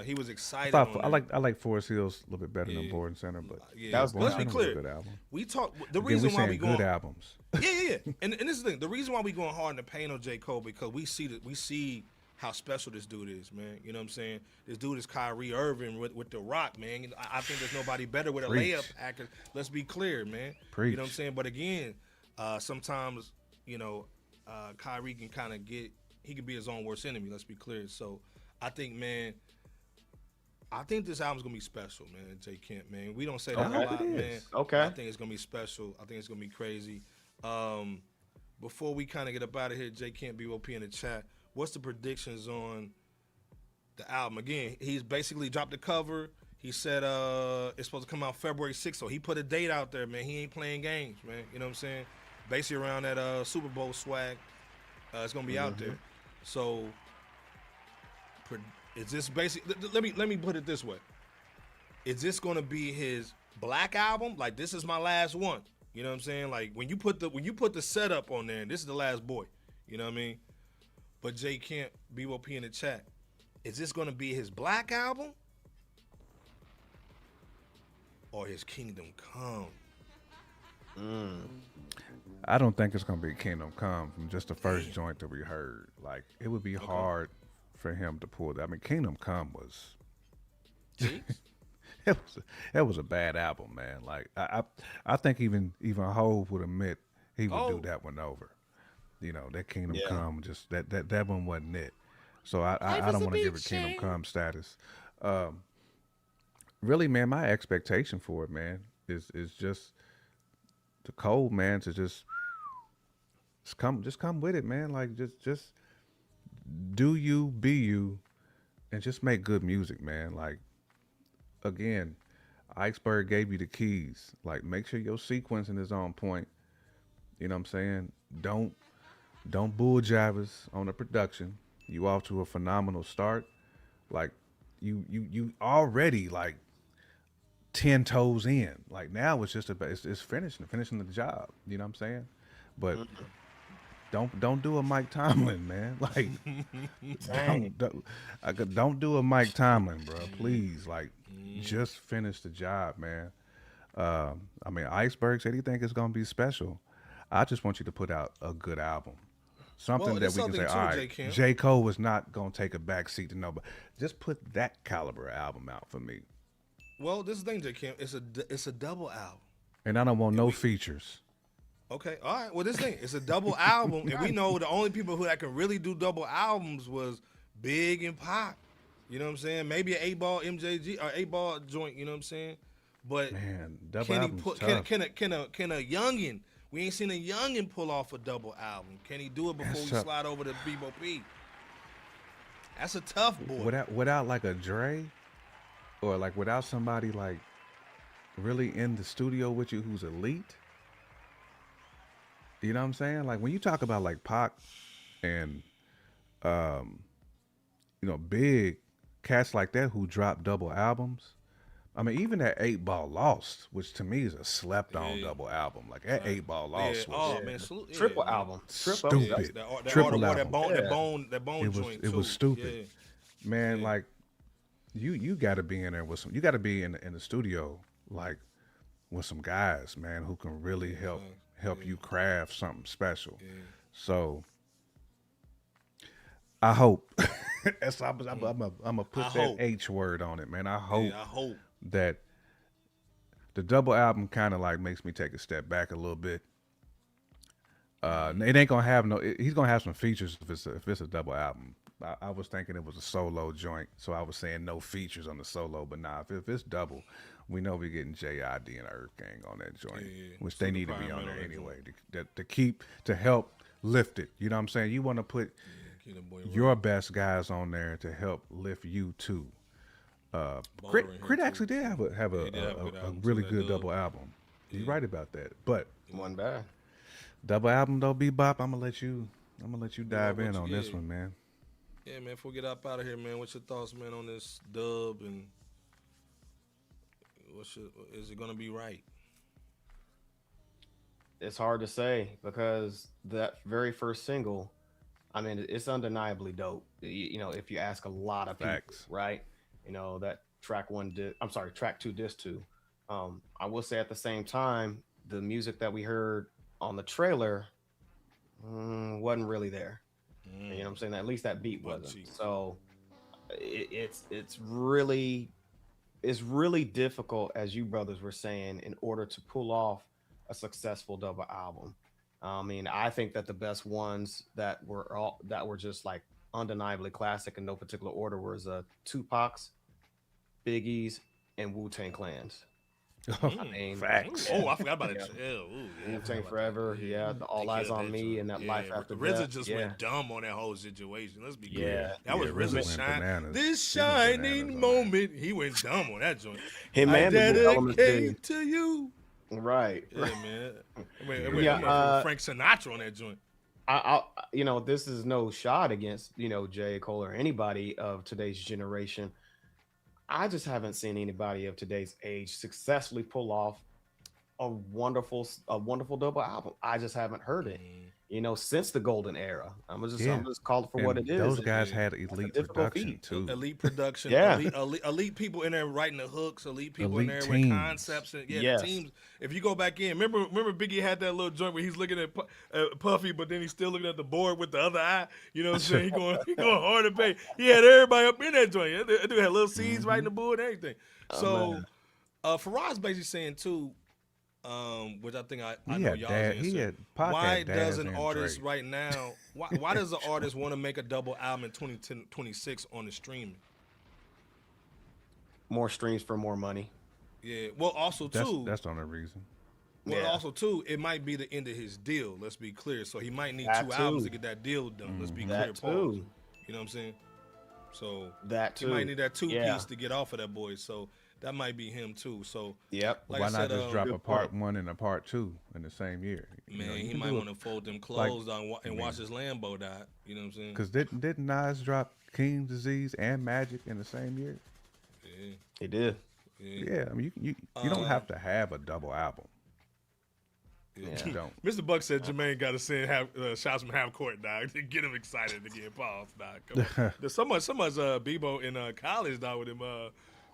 He was excited. I like Forest Hills a little bit better than Born Center, but yeah. was Let's be Center clear. was a good album. We talk. The Again, reason why we saying good going albums. Yeah. And this is the thing. The reason why we going hard in the paint on J. Cole because we see how special this dude is, man. You know what I'm saying? This dude is Kyrie Irving with the Rock, man. I think there's nobody better with a layup act. Let's be clear, man. Preach. You know what I'm saying? But again, sometimes, Kyrie can kind of he can be his own worst enemy. Let's be clear. So I think this album's gonna be special, man. J. Kemp, man. We don't say that a lot, man. Okay. I think it's gonna be special. I think it's gonna be crazy. Before we kind of get up out of here, J. Kemp, BOP in the chat. What's the predictions on the album? Again, he's basically dropped the cover. He said it's supposed to come out February 6th, so he put a date out there, man. He ain't playing games, man. You know what I'm saying? Basically around that Super Bowl swag, it's gonna be out there. So, is this basically? Let me put it this way: is this gonna be his black album? Like this is my last one. You know what I'm saying? Like when you put the setup on there, and this is the last boy. You know what I mean? But J. Kemp, BOP in the chat, is this gonna be his black album? Or his Kingdom Come? I don't think it's gonna be Kingdom Come from just the first joint that we heard. Like it would be hard for him to pull that. I mean, Kingdom Come was it was a bad album, man. Like I think even Hov would admit he would do that one over. You know, that Kingdom Come just that one wasn't it. So I don't want to give it Kingdom Come status. Really, man, my expectation for it, man, is just the Cole, man, to just come with it, man. Like just do you, be you, and just make good music, man. Like again, Iceberg gave you the keys. Like make sure your sequencing is on point. You know what I'm saying? Don't bull jivers on the production. You off to a phenomenal start. Like you already like 10 toes in. Like now it's just it's finishing the job. You know what I'm saying? But don't do a Mike Tomlin, man. Like don't do a Mike Tomlin, bro. Please, like just finish the job, man. I mean, Iceberg said he think it's gonna be special. I just want you to put out a good album. Something that we can say, all right, J. Cole was not going to take a back seat to nobody. Just put that caliber album out for me. Well, this is the thing, J. Kemp. It's a double album. And I don't want no features. Okay, all right. Well, this thing, it's a double album. And we know the only people that can really do double albums was Big and Pac. You know what I'm saying? Maybe an 8-ball MJG or 8-ball joint, you know what I'm saying? But man, double album's tough. Can a youngin', we ain't seen a youngin' pull off a double album. Can he do it before we slide over to BOP? That's a tough boy. Without like a Dre, or like without somebody like really in the studio with you who's elite. You know what I'm saying? Like when you talk about like Pac and big cats like that who drop double albums. I mean, even that 8-Ball Lost, which to me is a slept-on double album. Like that 8-Ball Lost was triple album, stupid. Triple album. That bone joint. It was stupid, man. Like you got to be in there with some. You got to be in the studio like with some guys, man, who can really help you craft something special. Yeah. So I hope. I'm gonna put that H word on it, man. I hope that the double album kind of like makes me take a step back a little bit. It ain't gonna have he's gonna have some features if it's a double album. I was thinking it was a solo joint, so I was saying no features on the solo. But nah, if it's double, we know we're getting J.I.D. and Earth Gang on that joint, which they need to be on there anyway to help lift it. You know what I'm saying? You want to put your best guys on there to help lift you too. Crit actually did have a really good double album. You're right about that, but one bad double album though. Bebop, I'm gonna let you dive in on this one, man. Yeah, man. Before we get up out of here, man, what's your thoughts, man, on this dub, and is it gonna be right? It's hard to say because that very first single, I mean, it's undeniably dope. If you ask a lot of people, Facts. right? That track two, disc two. I will say at the same time, the music that we heard on the trailer wasn't really there. You know what I'm saying? At least that beat wasn't. So it's really difficult, as you brothers were saying, in order to pull off a successful double album. I mean, I think that the best ones that were just like undeniably classic in no particular order was Tupac's, Biggie's, and Wu-Tang Clan's. I mean, Facts. Oh, I forgot about it. Wu-Tang Forever, the All Eyes on Me, and that Life After RZA Death. just went dumb on that whole situation. Let's be Yeah. clear. That was RZA RZA went shine. bananas. This He went bananas shining on moment. He went dumb on that joint. Him I and the Blue Elements dedicate did. to you. Right. Yeah, man. Frank Sinatra on that joint. I this is no shot against J. Cole or anybody of today's generation. I just haven't seen anybody of today's age successfully pull off a wonderful double album. I just haven't heard it. Since the golden era. I'm just call it for what And it is. those guys had That's a elite difficult production feat. too. Elite production. Yeah. Elite people in there writing the hooks. Elite people Elite in there teams. with concepts. And Yes. the teams. If you go back in, remember Biggie had that little joint where he's looking at Puffy, but then he's still looking at the board with the other eye. You know what I'm saying? He going hard to pay. He had everybody up in that joint. That dude had little C's writing the board and everything. So Faraz basically saying too, which I think I know y'all's answer. Why does an artist right now? Why does an artist want to make a double album in 2026 on the streaming? More streams for more money. Yeah. Well, also too. That's the only reason. Well, also too, it might be the end of his deal. Let's be clear. So he might need two albums to get that deal done. Let's be clear. That Pause. too. You know what I'm saying? So That he too. might need that two piece to get off of that boy. So that might be him too. So Yep. like Why I not said, just drop a good part point. one and a part two in the same year? man, he might want to fold them clothes down and watch his Lambo die. You know what I'm saying? Because didn't Nas drop King's Disease and Magic in the same year? Yeah. He did. Yeah, I mean you don't have to have a double album. Yeah. You don't. Mr. Buck said Jermaine got to send shots from half court, dog, to get him excited to get paused, dog. Come on. There's so much Bebo in college, dog,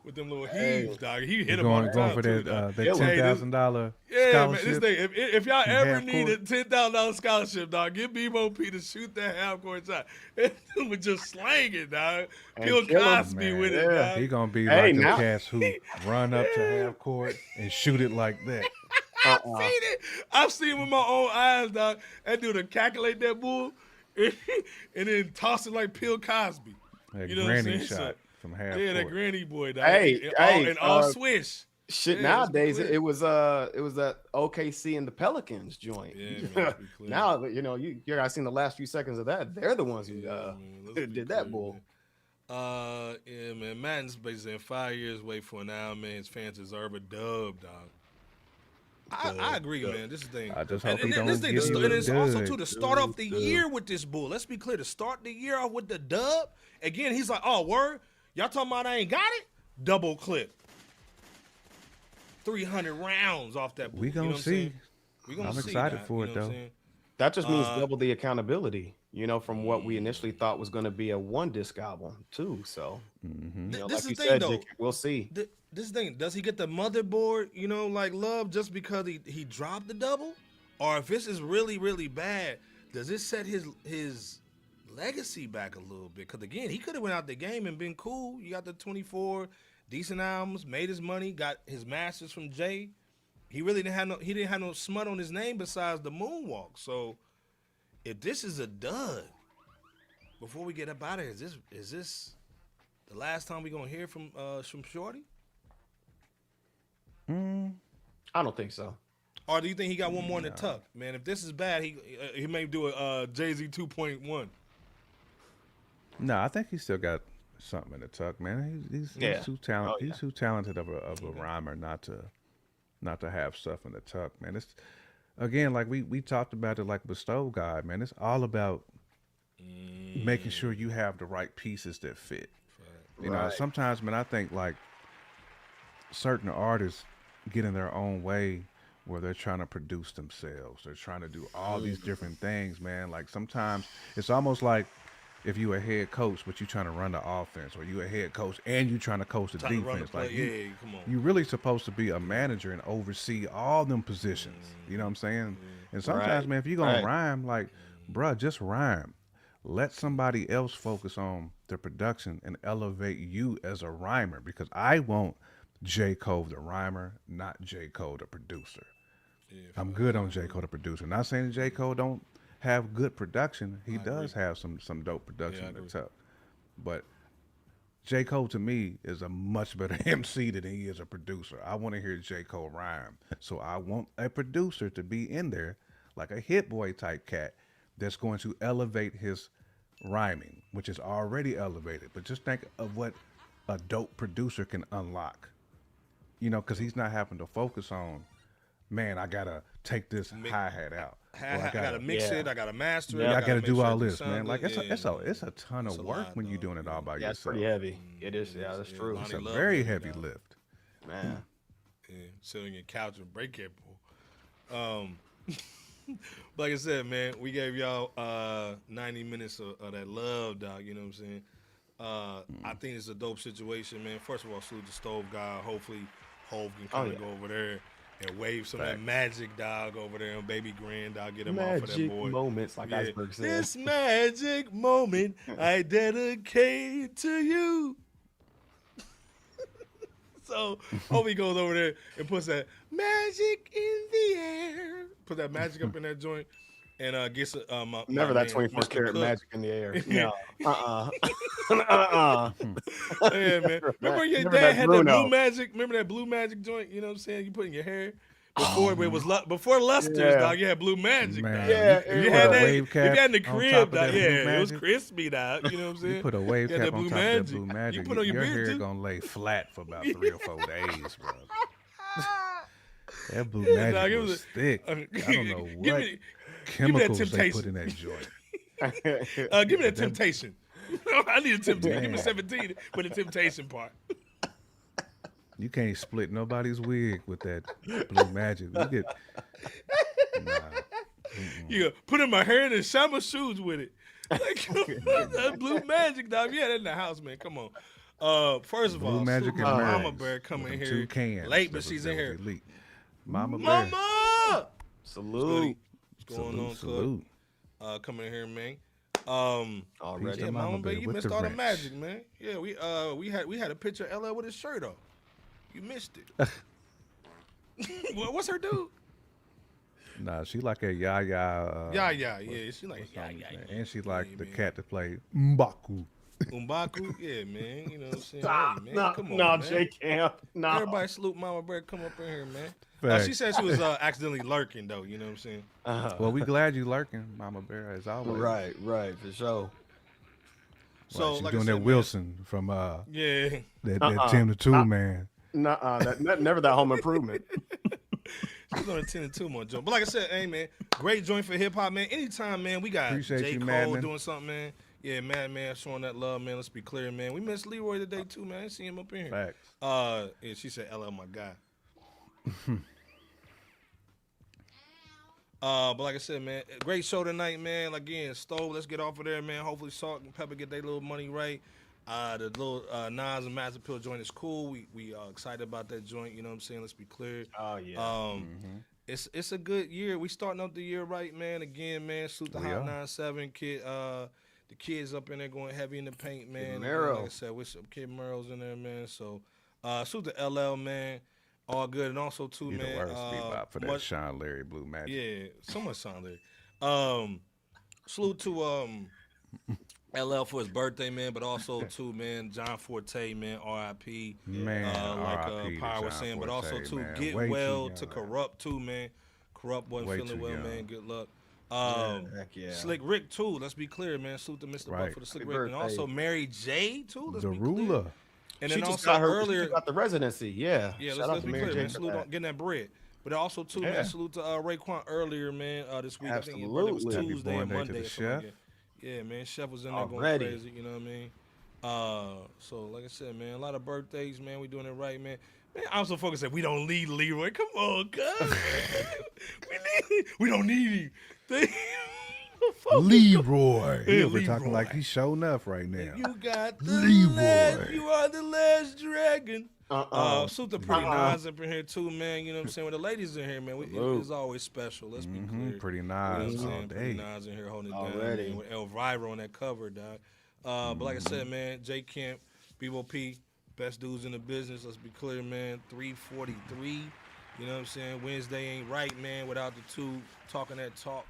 with them little heaves, dog. He hit him all the going time for too, that dog. that $10,000 Yeah, man, scholarship. this thing. If y'all ever half need a court. $10,000 scholarship, dog, give Bebo P to shoot that half court shot. It was just slang it, dog. Bill kill him, Cosby man. with it, Yeah. dog. He gonna be Hey, like the now- cats who run up to half court and shoot it like that. I've seen it. I've seen it with my own eyes, dog. That dude to calculate that bull and then toss it like Bill Cosby. That You know what I'm granny saying? shot So- from half Yeah, that court. granny boy, dog. Hey, and all hey, swish. Shit, Yeah, let's be nowadays clear. it was that OKC and the Pelicans joint. Yeah, man, let's be clear. Now you guys seen the last few seconds of that. They're the ones who Man, let's be did clear, that bull. man. Yeah, man. Madden's basically in 5 years wait for an album, man. His fans deserve a dub, dog. I agree, man. This is the thing. I just hope he and don't this thing, give you and a it's also dud. too to start off the year with this bull. Let's be clear. To start the year off with the dub, again, he's like, "Oh, word, y'all talking about I ain't got it? Double clip, 300 rounds off that bull." We You know gonna what I'm see. saying? We gonna I'm see, excited dog. for You it, know what I'm though. saying? That just means double the accountability, from what we initially thought was going to be a one disc album too. So, This like is you the thing, said, though. Jake, we'll see. This thing, does he get the motherboard, like Love, just because he dropped the double? Or if this is really, really bad, does it set his legacy back a little bit? Because again, he could have went out the game and been cool. You got the 24 decent albums, made his money, got his masters from Jay. He really didn't have no smut on his name besides the moonwalk. So if this is a dud, before we get up out of here, is this the last time we gonna hear from Shorty? I don't think so. Or do you think he got one more in the tuck? Man, if this is bad, he may do a Jay-Z 2.1. No, I think he still got something in the tuck, man. He's too talented. Oh, yeah. He's too talented of a rhymer not to have stuff in the tuck, man. It's again like we talked about it like with Stove God, man. It's all about making sure you have the right pieces that fit. You know, sometimes, man, I think like certain artists get in their own way where they're trying to produce themselves. They're trying to do all these different things, man. Like sometimes it's almost like if you a head coach, but you trying to run the offense, or you a head coach and you trying to coach the defense. Like you really supposed to be a manager and oversee all them positions. You know what I'm saying? And sometimes, man, if you gonna rhyme, like, bruh, just rhyme. Let somebody else focus on the production and elevate you as a rhymer, because I want J. Cole the rhymer, not J. Cole the producer. Yeah, I'm good on J. Cole the producer. Not saying J. Cole don't have good production. He does have some dope production that's up. But J. Cole to me is a much better MC than he is a producer. I want to hear J. Cole rhyme. So I want a producer to be in there, like a Hit Boy type cat, that's going to elevate his rhyming, which is already elevated. But just think of what a dope producer can unlock. You know, because he's not having to focus on, man, I gotta take this hi-hat out. I gotta mix it. I gotta master it. I gotta do all this, man. Like it's a ton of work when you're doing it all by yourself. That's pretty heavy. It is. Yeah, that's true. It's a very heavy lift, man. Yeah, sit on your couch and break it, bro. Like I said, man, we gave y'all 90 minutes of that love, dog. You know what I'm saying? I think it's a dope situation, man. First of all, salute the Stove guy. Hopefully, Hove can kind of go over there and wave some of that magic, dog, over there on Baby Grand, dog. Get him off of that boy. Magic moments, like Iceberg said. This magic moment I dedicate to you. So, Hobie goes over there and puts that magic in the air. Put that magic up in that joint. And gets never that 24-karat magic in the air. No. Yeah, man. Remember your dad had that blue magic? Remember that blue magic joint? You know what I'm saying? You put in your hair before it was before Lusters, dog. You had blue magic, dog. Yeah, you had that. You had in the crib, dog. Yeah, it was crispy, dog. You know what I'm saying? You put a wave cap on top of that blue magic. You put on your hair gonna lay flat for about 3 or 4 days, bro. That blue magic was thick. I don't know what chemicals they put in that joint. Give me that temptation. I need a temptation. Give me 17 with the temptation part. You can't split nobody's wig with that blue magic. You get You put in my hair and shine my shoes with it. Like, that blue magic, dog. Yeah, that in the house, man. Come on. First of all, magic and Mama Bear coming here late, but she's in here. Elite. Mama Bear. Salute. What's going on, salute. Coming in here, man. Already, yeah, Mama Bear, you missed all the magic, man. Yeah, we had a picture of LL with his shirt off. You missed it. What's her dude? Nah, she like a Yaya. Yeah. She like Yaya. And she like the cat that played M'Baku. M'Baku? Yeah, man. You know what I'm saying? Stop. Hey, man. Come on, man. J-Camp. No. Everybody salute Mama Bear. Come up in here, man. She said she was accidentally lurking, though. You know what I'm saying? Well, we glad you lurking, Mama Bear, as always. Right, for sure. So, like doing I said, that Wilson from that Tim the Tool Man. Never that Home Improvement. She's on a 10 and 2 more joint. But like I said, hey man, great joint for hip hop, man. Anytime, man, we got J. Cole doing something, man. Yeah, man, showing that love, man. Let's be clear, man. We missed Leroy today too, man. I didn't see him up in here. Facts. Yeah, she said, "LL, my guy." But like I said, man, great show tonight, man. Again, Stove, let's get off of there, man. Hopefully Salt-N-Pepa get their little money right. The little Nas and Master Pill joint is cool. We are excited about that joint. You know what I'm saying? Let's be clear. Oh yeah. It's a good year. We starting up the year right, man. Again, man. Salute the Hot 97 kid. The kids up in there going heavy in the paint, man. Kid Mero. Like I said, with some Kid Mero's in there, man. So salute to LL, man. All good, and also too, you man. The worst bebop for that Sean Larry Blue Magic. Yeah, so much Sean Larry. Salute to LL for his birthday, man, but also too, man, John Forte, man, R.I.P. Man, like Power was saying, but also too, man. get Way well to Corrupt too, man. Corrupt wasn't feeling well, man. Good luck. Heck yeah. Slick Rick too. Let's be clear, man. Salute to Mr. Buck for the Slick Happy Rick, and also Mary J too. Let's the be ruler. Clear. And she then just also got earlier, she got the residency. Yeah. Let's be clear, man. Salute on getting that bread. But also too, man. Salute to Raekwon earlier, man. This week, Absolutely. I think it was Tuesday and Monday. The chef. Yeah, man. Chef was in there going crazy. You know what I mean? So like I said, man, a lot of birthdays, man. We doing it right, man. Man, I'm so focused that we don't need Leroy. Come on, cuz. we don't need him. Leroy. Hey, We're talking Leroy. like he's showing up right now. You got the Leroy. you are the last dragon. Super pretty nice up in here too, man. You know what I'm saying? With the ladies in here, man, it's always special. Let's be clear. Pretty You nice know what I'm all saying? day. Pretty nice in here holding it down, man, with Elvira on that cover, dog. But like I said, man, J Camp, BOP, best dudes in the business. Let's be clear, man. 343. You know what I'm saying? Wednesday ain't right, man, without the two talking that talk.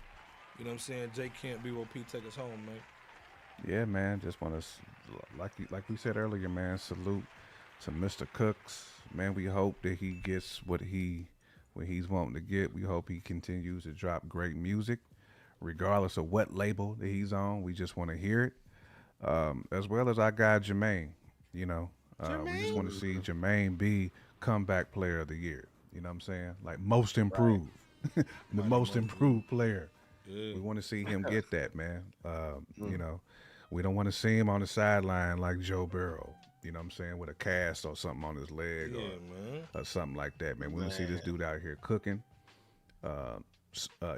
You know what I'm saying? J Camp, BOP, take us home, man. Yeah, man. Just want to, like we said earlier, man. Salute to Mr. Cooks, man. We hope that he gets what he's wanting to get. We hope he continues to drop great music, regardless of what label that he's on. We just want to hear it, as well as our guy Jermaine. You know, we just want to see Jermaine be comeback player of the year. You know what I'm saying? Like most improved, the most improved player. Yeah. We want to see him get that, man. You know, we don't want to see him on the sideline like Joe Burrow. You know what I'm saying? With a cast or something on his leg or something like that, man. We want to see this dude out here cooking,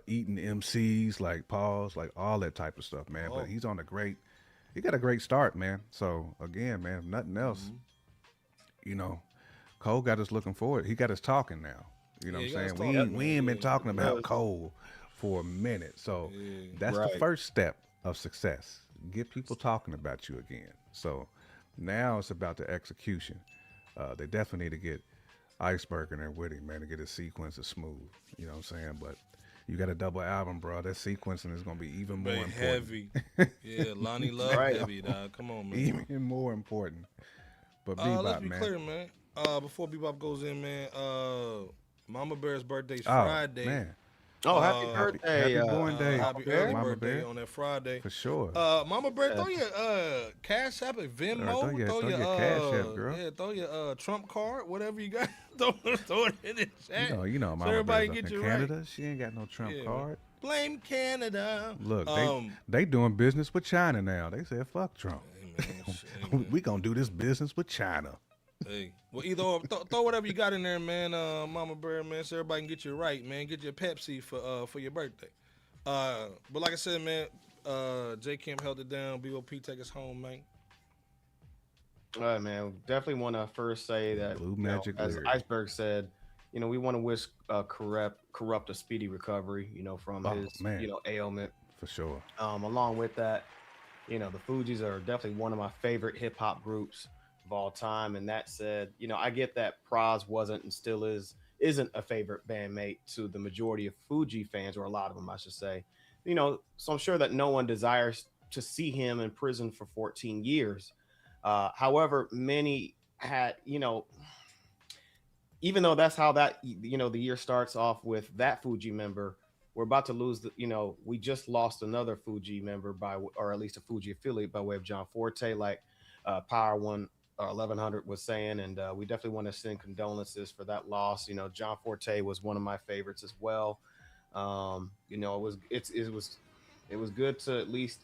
eating MCs like Paul's, like all that type of stuff, man. But he got a great start, man. So again, man, if nothing else, you know, Cole got us looking forward. He got us talking now. You know what I'm saying? We ain't been talking about Cole for a minute. So that's the first step of success. Get people talking about you again. So now it's about the execution. They definitely need to get Iceberg in there with him, man, to get his sequence smooth. You know what I'm saying? But you got a double album, bro. That sequencing is going to be even more important. Heavy. Yeah, Lonnie Love heavy, dog. Come on, man. Even more important. But Bebop, let's be clear, man. Before Bebop goes in, man, Mama Bear's birthday's Friday. Man. Oh, happy birthday. Happy born day. Happy early Mama birthday Bear. on that Friday. For sure. Mama Bear, throw your Cash App at Venmo. Throw your Cash App, girl. Yeah, throw your Trump card, whatever you got. throw it in the chat. You know, Mama everybody Bear's get up in you Canada. right. She ain't got no Trump card. Blame Canada. Look, they doing business with China now. They said, fuck Trump. Hey, man, we gonna do this business with China. Hey, well, either throw whatever you got in there, man. Mama Bear, man, so everybody can get you right, man. Get your Pepsi for your birthday. But like I said, man, J Camp held it down. BOP take us home, man. All right, man. Definitely want to first say that, as Iceberg said, you know, we want to wish Corrupt a speedy recovery, you know, from his ailment. For sure. Along with that, you know, the Fugees are definitely one of my favorite hip hop groups of all time. And that said, you know, I get that Pras wasn't and still isn't a favorite bandmate to the majority of Fuji fans, or a lot of them, I should say. You know, so I'm sure that no one desires to see him in prison for 14 years. However, many had, you know, even though that's how that, you know, the year starts off with that Fuji member, we're about to lose we just lost another Fuji member or at least a Fuji affiliate by way of John Forte, like Power 1100 was saying. And we definitely want to send condolences for that loss. You know, John Forte was one of my favorites as well. You know, it was good to at least,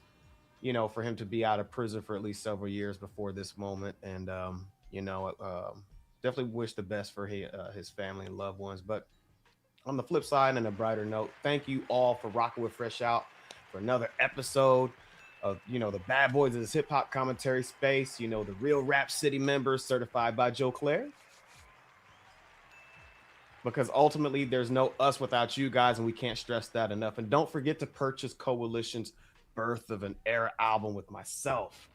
you know, for him to be out of prison for at least several years before this moment. And, you know, definitely wish the best for his family and loved ones. But on the flip side, and a brighter note, thank you all for rocking with Fresh Out for another episode of, you know, the bad boys of this hip hop commentary space, you know, the real Rap City members certified by Joe Claire. Because ultimately there's no us without you guys, and we can't stress that enough. And don't forget to purchase Coalition's Birth of an Era album with myself,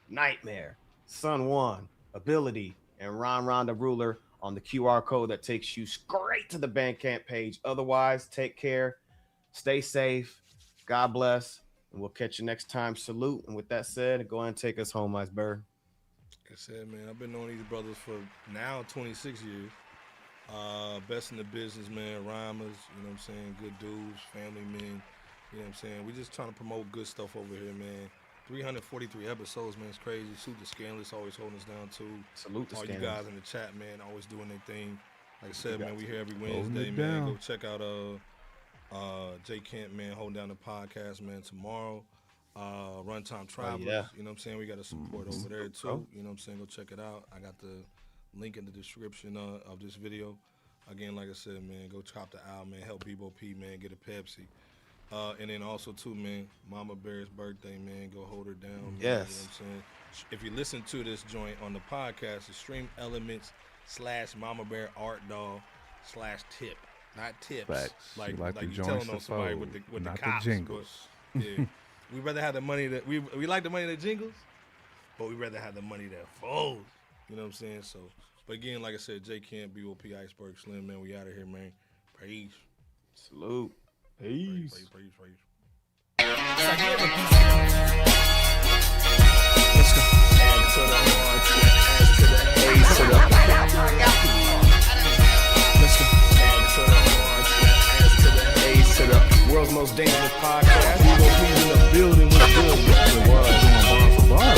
Nightmare, Sun One, Ability, and Ron the Ruler on the QR code that takes you straight to the Bandcamp page. Otherwise, take care, stay safe, God bless, and we'll catch you next time. Salute. And with that said, go ahead and take us home, Iceberg. Like I said, man, I've been knowing these brothers for now 26 years. Best in the business, man. Rhymers, you know what I'm saying? Good dudes, family men. You know what I'm saying? We just trying to promote good stuff over here, man. 343 episodes, man. It's crazy. Salute the Scandalous, always holding us down, too. Salute the Scandalous. All you guys in the chat, man, always doing their thing. Like I said, man, we here every Wednesday, man. Go check out J Camp, man, holding down the podcast, man, tomorrow. Runtime Travelers, you know what I'm saying? We got a support over there, too. You know what I'm saying? Go check it out. I got the Link in the description of this video. Again, like I said, man, go chop the album, man. Help Bebo P, man, get a Pepsi. And then also, too, man, Mama Bear's birthday, man. Go hold her down, man. Yes. You know what I'm saying? If you listen to this joint on the podcast, it's Stream Elements / Mama Bear Art Doll / tip. Not tips. Facts. Like the you joints telling to on somebody fold, with not the cops. the jingles. But, yeah. We rather have the money that we like the money that jingles, but we rather have the money that folds. You know what I'm saying? So, but again, like I said, J Camp, BOP, Iceberg Slim, man, we out of here, man. Peace. Salute. Peace. Peace. Let's go. Add to the hard track, add to the A to the. Let's go. Add to the hard track, add to the A to the. World's most dangerous podcast. We gon' be in the building with good. It was doing bar for bar.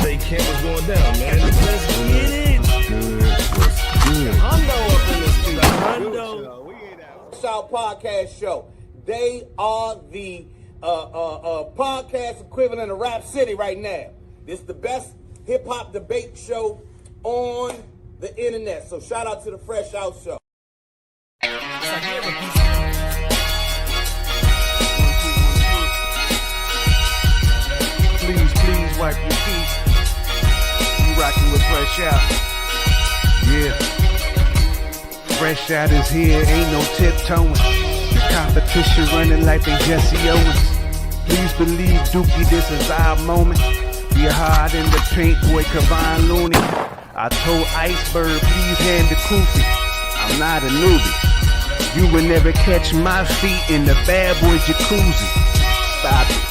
They camp was going down, man. Let's get it. Good. Hundo up in this studio. Hundo. We ain't out. Shout Podcast Show. They are the podcast equivalent of Rap City right now. This is the best hip hop debate show on the internet. So shout out to the Fresh Out Show. Please wipe your feet. You rockin' with Fresh Out. Yeah. Fresh Out is here, ain't no tiptoeing. The competition running like they Jesse Owens. Please believe, Dookie, this is our moment. We hard in the paint, boy, Kavon Looney. I told Iceberg, please hand the koofy. I'm not a newbie. You will never catch my feet in the bad boy jacuzzi. Stop it.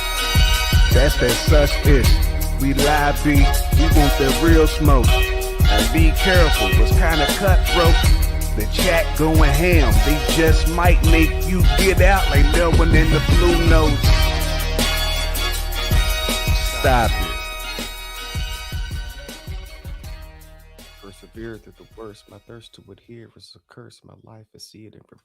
That's that such ish. We lie, B. We want the real smoke. And be careful, it's kinda cutthroat. The chat going ham. They just might make you get out like Melvin in the Blue Notes. Stop it. Persevere through the worst. My thirst to adhere is a curse. My life is see it in reverse.